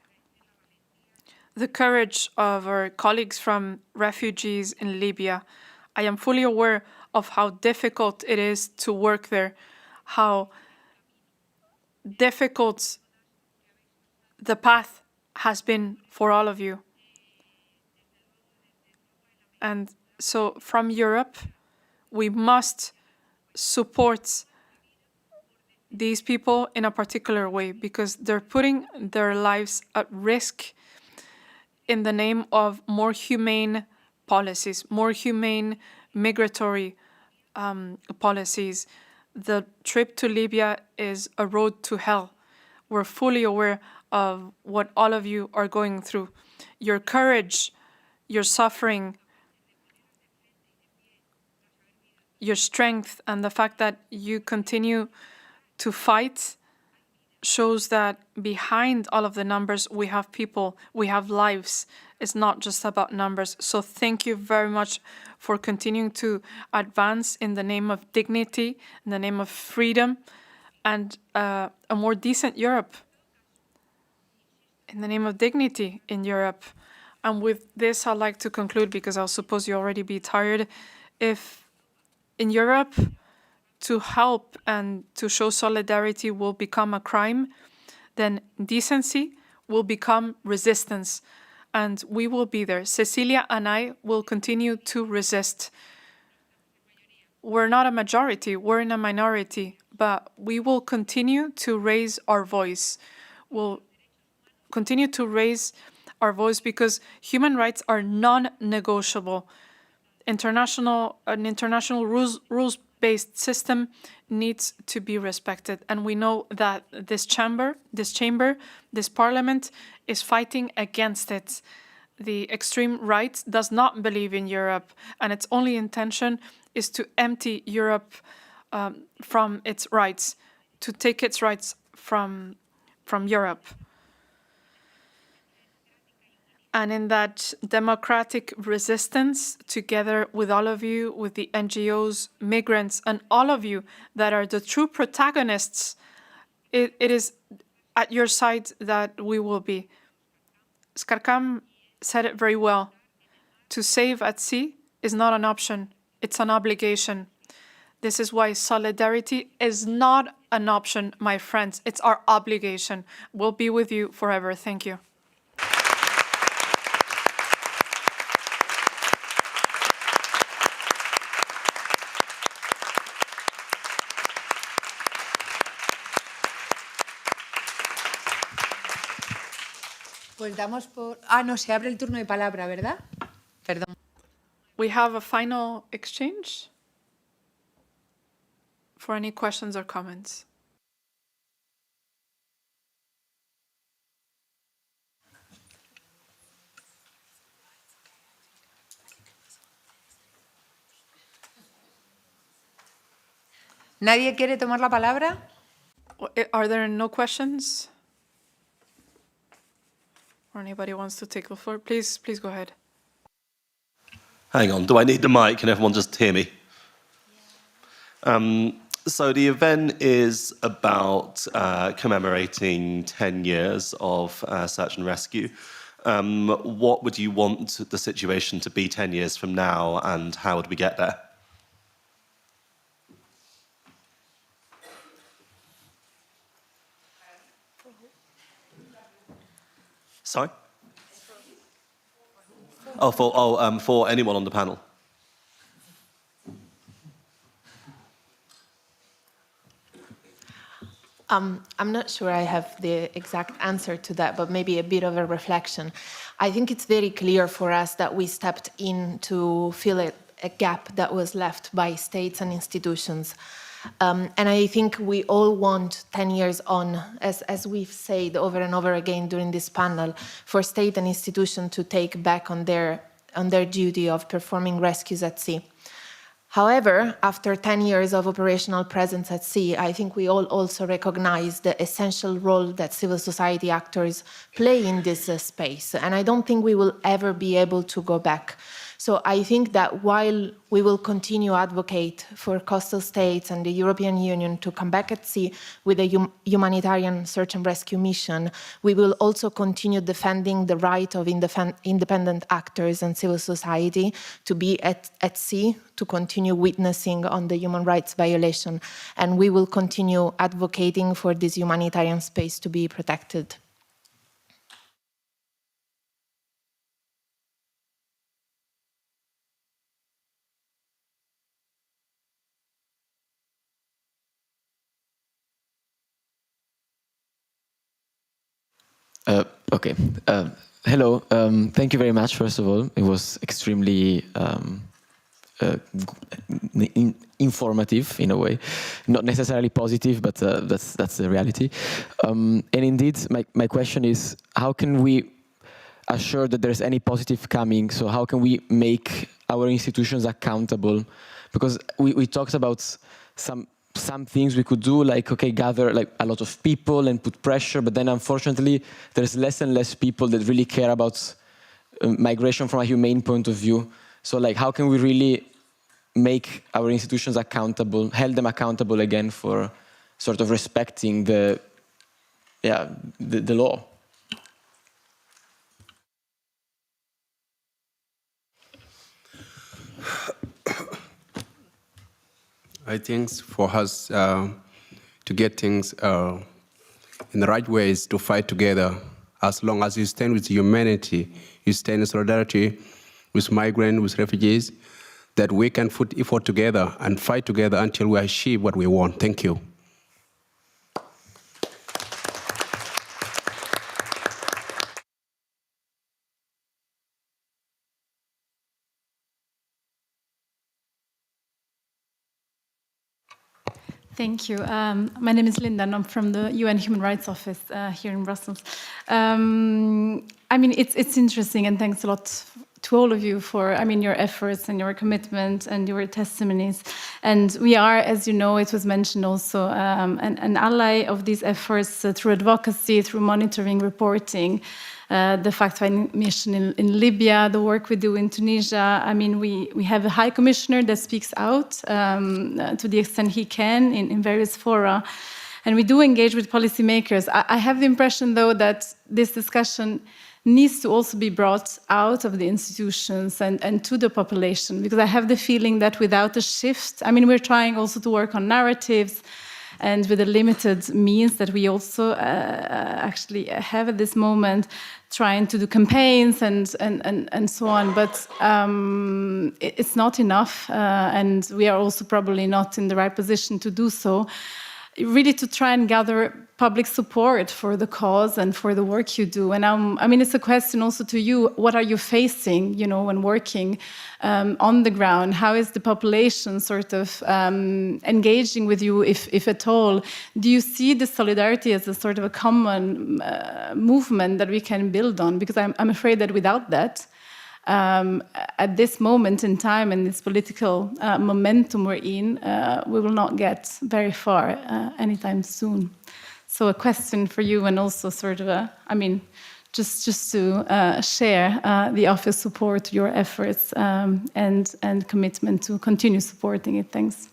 the courage of our colleagues from refugees in Libya. I am fully aware of how difficult it is to work there, how difficult the path has been for all of you. And so from Europe, we must support these people in a particular way because they're putting their lives at risk in the name of more humane policies, more humane migratory policies. The trip to Libya is a road to hell. We're fully aware of what all of you are going through. Your courage, your suffering, your strength, and the fact that you continue to fight shows that behind all of the numbers, we have people, we have lives. It's not just about numbers. So thank you very much for continuing to advance in the name of dignity, in the name of freedom, and a more decent Europe. In the name of dignity in Europe. And with this, I'd like to conclude because I suppose you already be tired. If in Europe, to help and to show solidarity will become a crime, then decency will become resistance. And we will be there. Cecilia and I will continue to resist. We're not a majority, we're in a minority, but we will continue to raise our voice. We'll continue to raise our voice because human rights are non-negotiable. An international rules-based system needs to be respected. And we know that this parliament is fighting against it. The extreme right does not believe in Europe, and its only intention is to empty Europe from its rights, to take its rights from Europe. And in that democratic resistance, together with all of you, with the NGOs, migrants, and all of you that are the true protagonists, it is at your side that we will be. Skarkam said it very well. To save at sea is not an option, it's an obligation. This is why solidarity is not an option, my friends. It's our obligation. We'll be with you forever. Thank you. Pues damos por... Ah, no, se abre el turno de palabra, ¿verdad? Perdón. We have a final exchange for any questions or comments. ¿Nadie quiere tomar la palabra? Are there no questions? Or anybody wants to take the floor? Please go ahead. Hang on, do I need the mic? Can everyone just hear me? So the event is about commemorating 10 years of search and rescue. What would you want the situation to be 10 years from now, and how would we get there? Sorry? For anyone on the panel. I'm not sure I have the exact answer to that, but maybe a bit of a reflection. I think it's very clear for us that we stepped in to fill a gap that was left by states and institutions. And I think we all want 10 years on, as we've said over and over again during this panel, for state and institution to take back on their duty of performing rescues at sea. However, after 10 years of operational presence at sea, I think we all also recognize the essential role that civil society actors play in this space. And I don't think we will ever be able to go back. So I think that while we will continue to advocate for coastal states and the European Union to come back at sea with a humanitarian search and rescue mission, we will also continue defending the right of independent actors and civil society to be at sea, to continue witnessing on the human rights violation. And we will continue advocating for this humanitarian space to be protected. Okay. Hello. Thank you very much, first of all. It was extremely informative in a way. Not necessarily positive, but that's the reality. And indeed, my question is, how can we assure that there's any positive coming? So how can we make our institutions accountable? Because we talked about some things we could do, like, okay, gather like a lot of people and put pressure, but then unfortunately there's less and less people that really care about migration from a humane point of view. So like, how can we really make our institutions accountable, hold them accountable again for sort of respecting the law? I think for us to get things in the right ways, to fight together, as long as you stand with humanity, you stand in solidarity with migrants, with refugees, that we can put effort together and fight together until we achieve what we want. Thank you. Thank you. My name is Linda, and I'm from the UN Human Rights Office here in Brussels. I mean, it's interesting, and thanks a lot to all of you for, your efforts and your commitment and your testimonies. And we are, as you know, it was mentioned also, an ally of these efforts through advocacy, through monitoring, reporting. The fact-finding mission in Libya, the work we do in Tunisia. I mean, we have a high commissioner that speaks out to the extent he can in various fora. And we do engage with policymakers. I have the impression, though, that this discussion needs to also be brought out of the institutions and to the population, because I have the feeling that without a shift, we're trying also to work on narratives, and with the limited means that we also actually have at this moment, trying to do campaigns and so on, but it's not enough, and we are also probably not in the right position to do so. Really to try and gather public support for the cause and for the work you do. And it's a question also to you, what are you facing, when working on the ground? How is the population sort of engaging with you, if at all? Do you see the solidarity as a sort of a common movement that we can build on? Because I'm afraid that without that, at this moment in time and this political momentum we're in, we will not get very far anytime soon. So a question for you, and also sort of just to share the office support, your efforts, and commitment to continue supporting it. Thanks.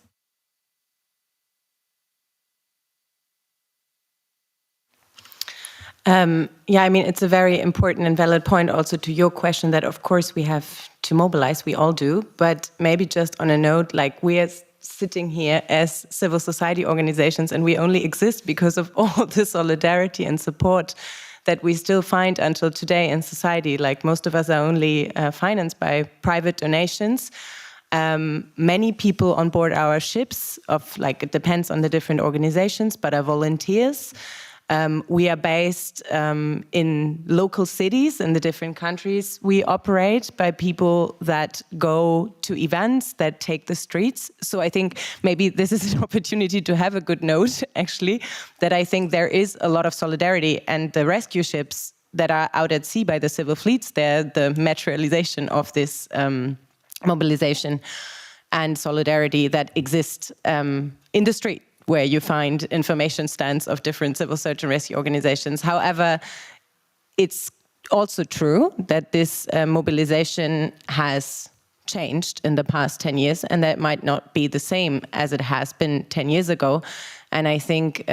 It's a very important and valid point also to your question that, of course, we have to mobilize, we all do, but maybe just on a note, like we are sitting here as civil society organizations and we only exist because of all the solidarity and support that we still find until today in society. Like most of us are only financed by private donations. Many people on board our ships, it depends on the different organizations, but are volunteers. We are based in local cities in the different countries. We operate by people that go to events, that take the streets. So I think maybe this is an opportunity to have a good note, actually, that I think there is a lot of solidarity, and the rescue ships that are out at sea by the civil fleets, they're the materialization of this mobilization and solidarity that exists in the street, where you find information stands of different civil search and rescue organizations. However, it's also true that this mobilization has changed in the past 10 years, and that might not be the same as it has been 10 years ago. And I think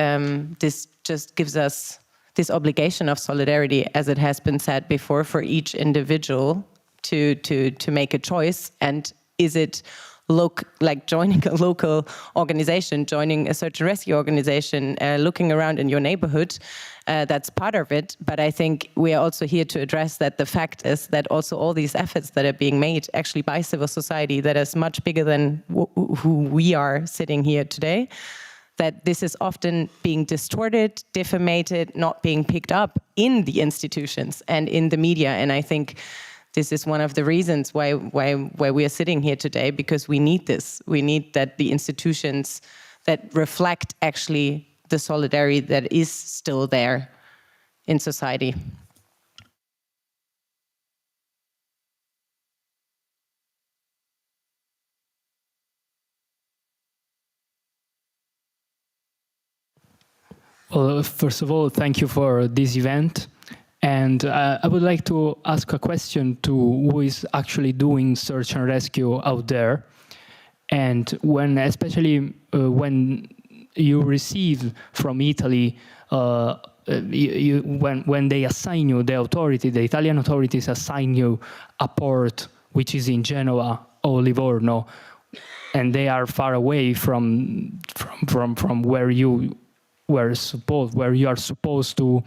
this just gives us this obligation of solidarity, as it has been said before, for each individual to make a choice. And is it like joining a local organization, joining a search and rescue organization, looking around in your neighborhood, that's part of it. But I think we are also here to address that the fact is that also all these efforts that are being made actually by civil society, that is much bigger than who we are sitting here today, that this is often being distorted, diffamated, not being picked up in the institutions and in the media. And I think this is one of the reasons why we are sitting here today, because we need this. We need that the institutions that reflect actually the solidarity that is still there in society. Well, first of all, thank you for this event. And I would like to ask a question to who is actually doing search and rescue out there. And especially when you receive from Italy, when they assign you, the Italian authorities assign you a port which is in Genoa or Livorno, and they are far away from where you are supposed to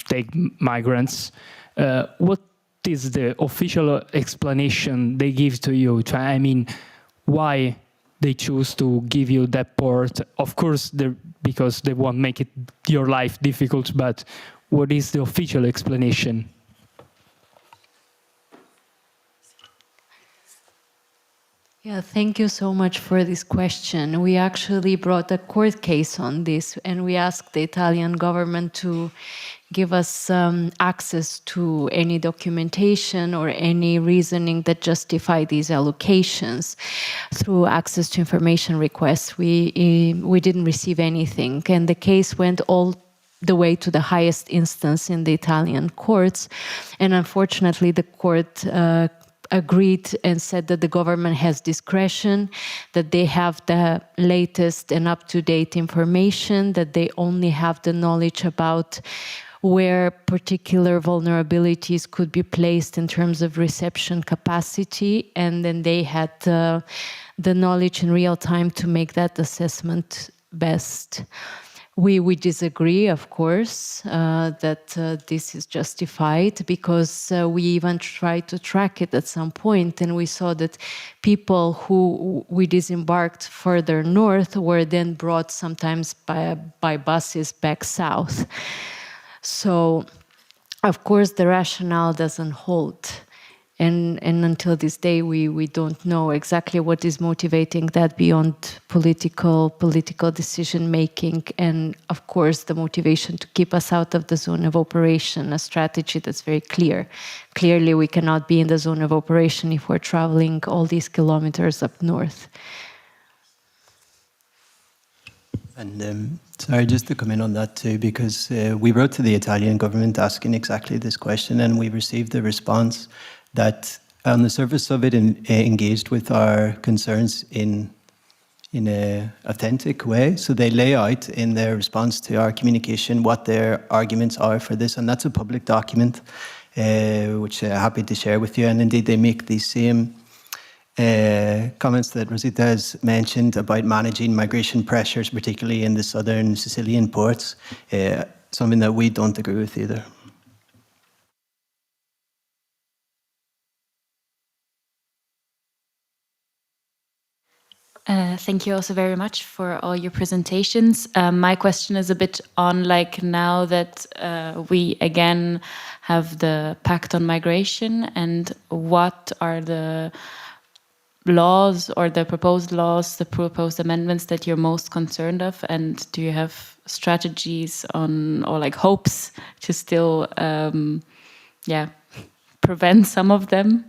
take migrants. What is the official explanation they give to you? I mean, why they choose to give you that port? Of course, because they won't make your life difficult, but what is the official explanation? Yeah, thank you so much for this question. We actually brought a court case on this, and we asked the Italian government to give us access to any documentation or any reasoning that justify these allocations through access to information requests. We didn't receive anything, and the case went all the way to the highest instance in the Italian courts, and unfortunately the court agreed and said that the government has discretion, that they have the latest and up-to-date information, that they only have the knowledge about where particular vulnerabilities could be placed in terms of reception capacity, and then they had the knowledge in real time to make that assessment best. We disagree, of course, that this is justified, because we even tried to track it at some point, and we saw that people who we disembarked further north were then brought sometimes by buses back south. So, of course, the rationale doesn't hold. And until this day, we don't know exactly what is motivating that beyond political decision-making, and of course the motivation to keep us out of the zone of operation, a strategy that's very clear. Clearly, we cannot be in the zone of operation if we're traveling all these kilometers up north. And sorry, just to come in on that too, because we wrote to the Italian government asking exactly this question, and we received a response that on the surface of it engaged with our concerns in an authentic way. So they lay out in their response to our communication what their arguments are for this, and that's a public document, which I'm happy to share with you. And indeed, they make these same comments that Rosita has mentioned about managing migration pressures, particularly in the southern Sicilian ports. something that we don't agree with either. Thank you also very much for all your presentations. My question is a bit on like now that we again have the Pact on Migration, and what are the laws or the proposed laws, the proposed amendments that you're most concerned of, and do you have strategies on or like hopes to still prevent some of them?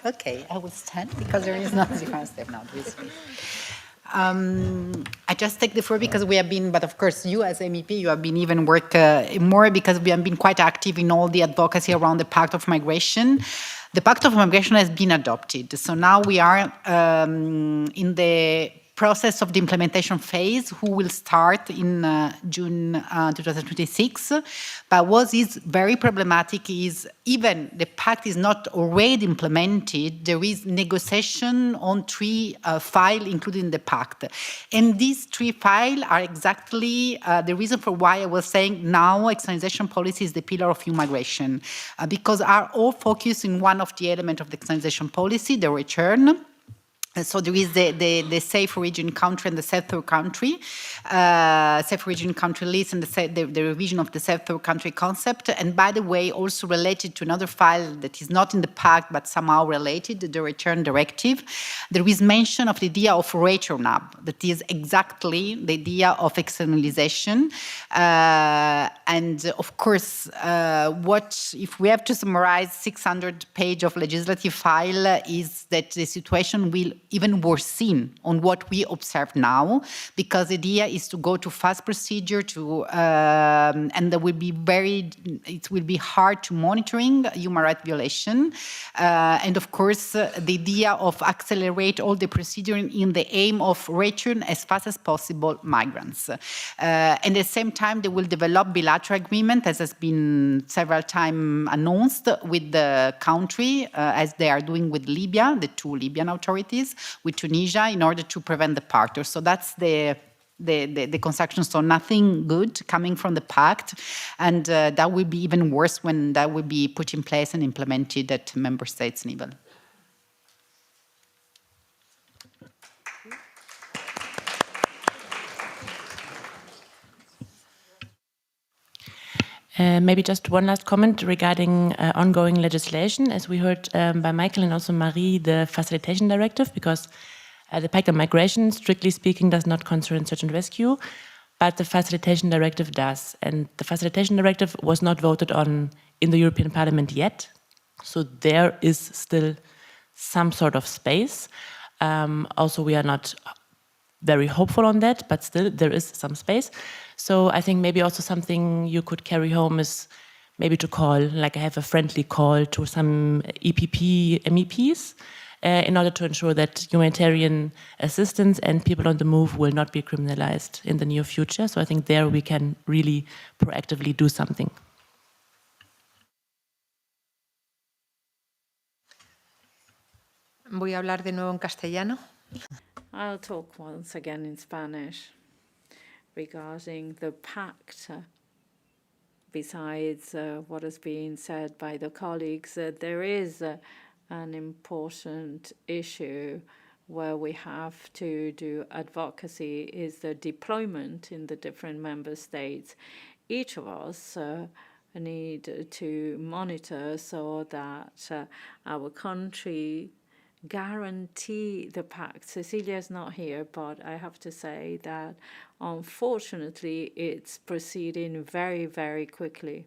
Okay, I will stand because there is no different step now with me. I just take the floor because we have been, but of course you as MEP, you have been even work more because we have been quite active in all the advocacy around the Pact of Migration. The Pact of Migration has been adopted. So now we are in the process of the implementation phase, who will start in June 2026. But what is very problematic is even the pact is not already implemented, there is negotiation on 3 files including the pact. And these 3 files are exactly the reason for why I was saying now externalization policy is the pillar of EU migration, because are all focused in one of the elements of the externalization policy, the return. So there is the safe origin country and the safe third country, safe origin country list and the revision of the safe third country concept. And by the way, also related to another file that is not in the pact but somehow related, the return directive, there is mention of the idea of return up, that is exactly the idea of externalization. And of course, what if we have to summarize 600 pages of legislative file is that the situation will even worsen on what we observe now, because the idea is to go to fast procedure and there will be it will be hard to monitoring human rights violation. And of course, the idea of accelerate all the procedure in the aim of return as fast as possible migrants. And at the same time, they will develop bilateral agreement, as has been several times announced, with the country, as they are doing with Libya, the 2 Libyan authorities, with Tunisia, in order to prevent the departure. So that's the construction. So nothing good coming from the pact, and that will be even worse when that will be put in place and implemented at member states level. Maybe just one last comment regarding ongoing legislation. As we heard by Michael and also Marie, the Facilitation Directive, because the Pact on Migration, strictly speaking, does not concern search and rescue, but the Facilitation Directive does. And the Facilitation Directive was not voted on in the European Parliament yet, so there is still some sort of space. Also, we are not very hopeful on that, but still there is some space. So I think maybe also something you could carry home is maybe to call, like I have a friendly call to some EPP MEPs in order to ensure that humanitarian assistance and people on the move will not be criminalized in the near future. So I think there we can really proactively do something. Voy a hablar de nuevo en castellano. I'll talk once again in Spanish regarding the pact. Besides what has been said by the colleagues, there is an important issue where we have to do advocacy, is the deployment in the different member states. Each of us need to monitor so that our country guarantee the pact. Cecilia is not here, but I have to say that unfortunately it's proceeding very, very quickly.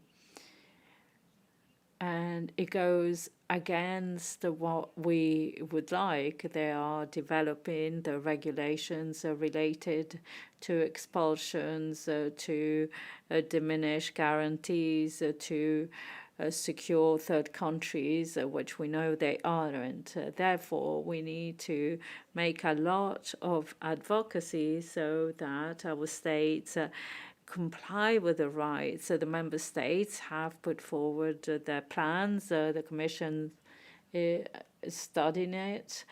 And it goes against what we would like. They are developing the regulations related to expulsions, to diminish guarantees, to secure third countries, which we know they aren't. Therefore, we need to make a lot of advocacy so that our states comply with the rights. The member states have put forward their plans. The Commission is studying it.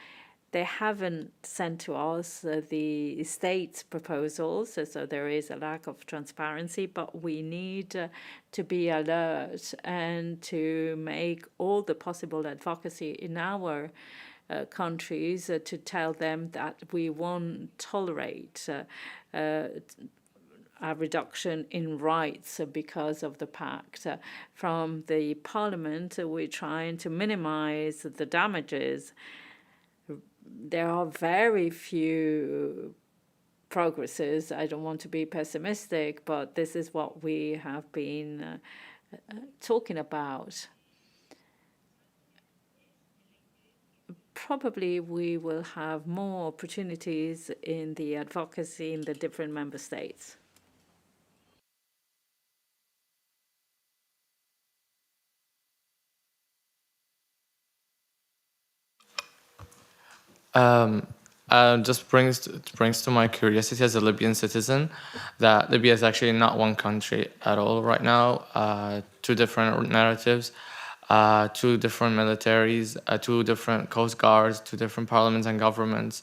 They haven't sent to us the state's proposals, so there is a lack of transparency, but we need to be alert and to make all the possible advocacy in our countries to tell them that we won't tolerate a reduction in rights because of the pact. From the Parliament, we're trying to minimize the damages. There are very few progresses. I don't want to be pessimistic, but this is what we have been talking about. Probably we will have more opportunities in the advocacy in the different member states. Just brings to my curiosity as a Libyan citizen that Libya is actually not one country at all right now. Two different narratives, two different militaries, two different coast guards, two different parliaments and governments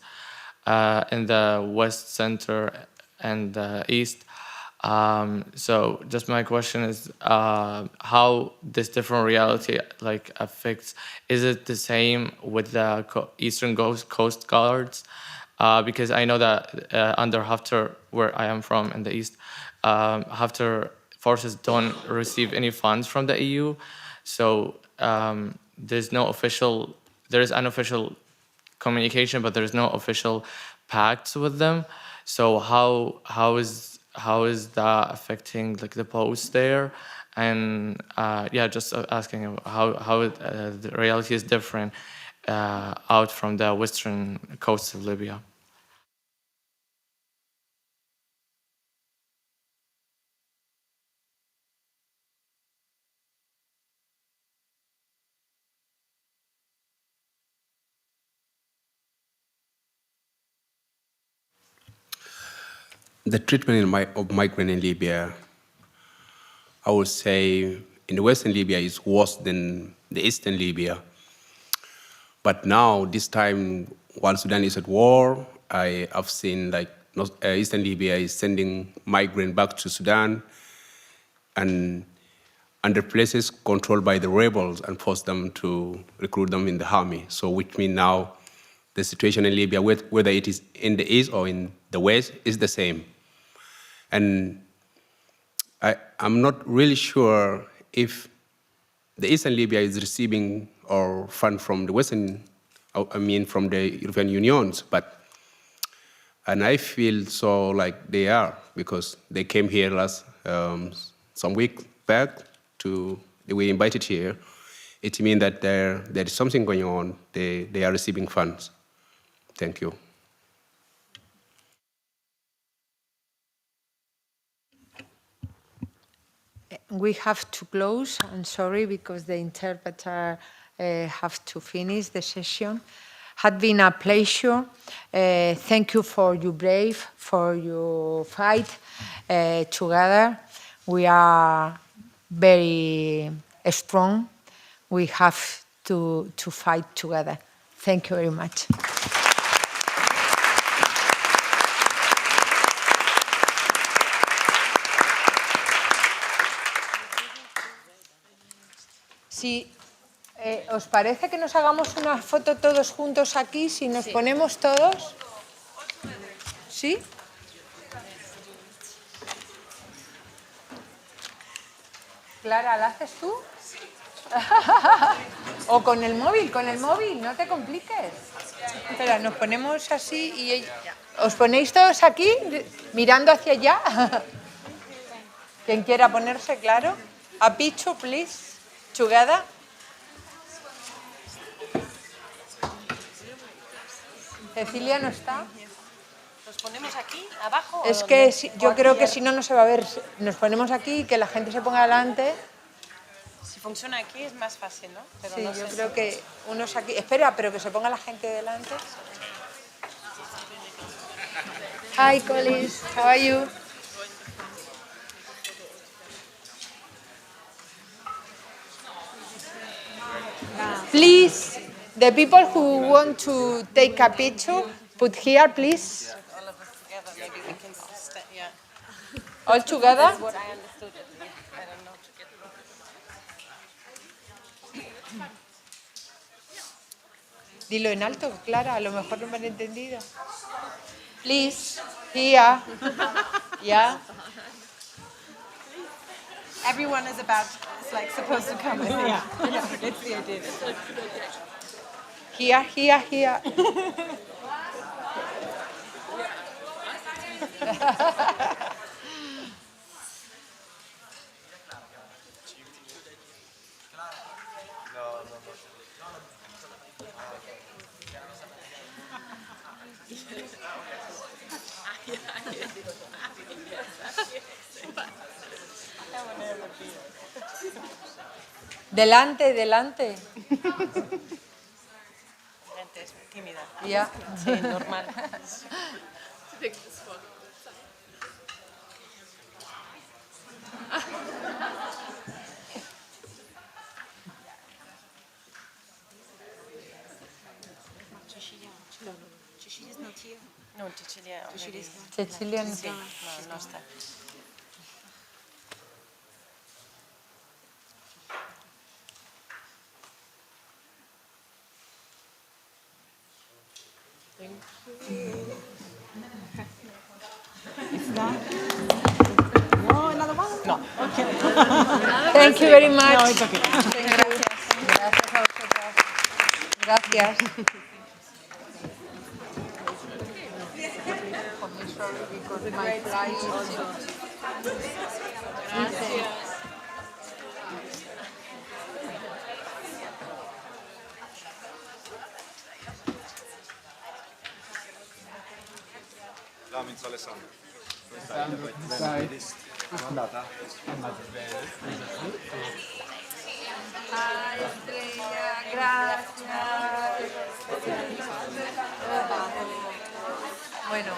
in the west, center, and the east. So just my question is how this different reality like affects, is it the same with the Eastern Coast Guards? Because I know that under Haftar, where I am from in the east, Haftar forces don't receive any funds from the EU. So there's no official, there is unofficial communication, but there's no official pacts with them. So how is that affecting like the post there? And yeah, just asking how the reality is different out from the western coast of Libya. The treatment of migrants in Libya, I would say in the Western Libya is worse than the Eastern Libya. But now, this time, while Sudan is at war, I have seen like Eastern Libya is sending migrants back to Sudan and under places controlled by the rebels and force them to recruit them in the army. So which means now the situation in Libya, whether it is in the east or in the west, is the same. And I'm not really sure if the Eastern Libya is receiving or fund from the Western, I mean from the European Unions, and I feel so like they are, because they came here some week back they were invited here. It means that there is something going on. They are receiving funds. Thank you. We have to close. I'm sorry, because the interpreter have to finish the session. Had been a pleasure. Thank you for your brave, for your fight together. We are very strong. We have to fight together. Thank you very much. Si os parece que nos hagamos una foto todos juntos aquí, si nos ponemos todos. ¿Sí? Clara, ¿la haces tú? O con el móvil, no te compliques. Espera, nos ponemos así y os ponéis todos aquí, mirando hacia allá. Quien quiera ponerse, claro. A picture, please. Together. Cecilia no está. ¿Nos ponemos aquí, abajo? Es que yo creo que si no, no se va a ver. Nos ponemos aquí y que la gente se ponga delante. Si funciona aquí es más fácil, ¿no? Pero Sí, no yo sé creo si... que unos aquí... Espera, pero que se ponga la gente delante. Hi, colleagues. How are you? Please, the people who want to take a picture, put here, please. All of us together, maybe we can yeah. All together? That's what I understood. I don't know. Dilo en alto, Clara, a lo mejor no me han entendido. Please, here. Yeah. Everyone is about, it's like supposed to come with me. Yeah, it's the idea. Here, here, here. Delante, delante. Gente es tímida. Ya. Sí, normal. No, Cecilia. Cecilia no. Sí, no está. No, another one? No. Okay. Thank you very much. No, it's okay. Gracias a vosotras. Gracias. Sorry because my flight Bueno,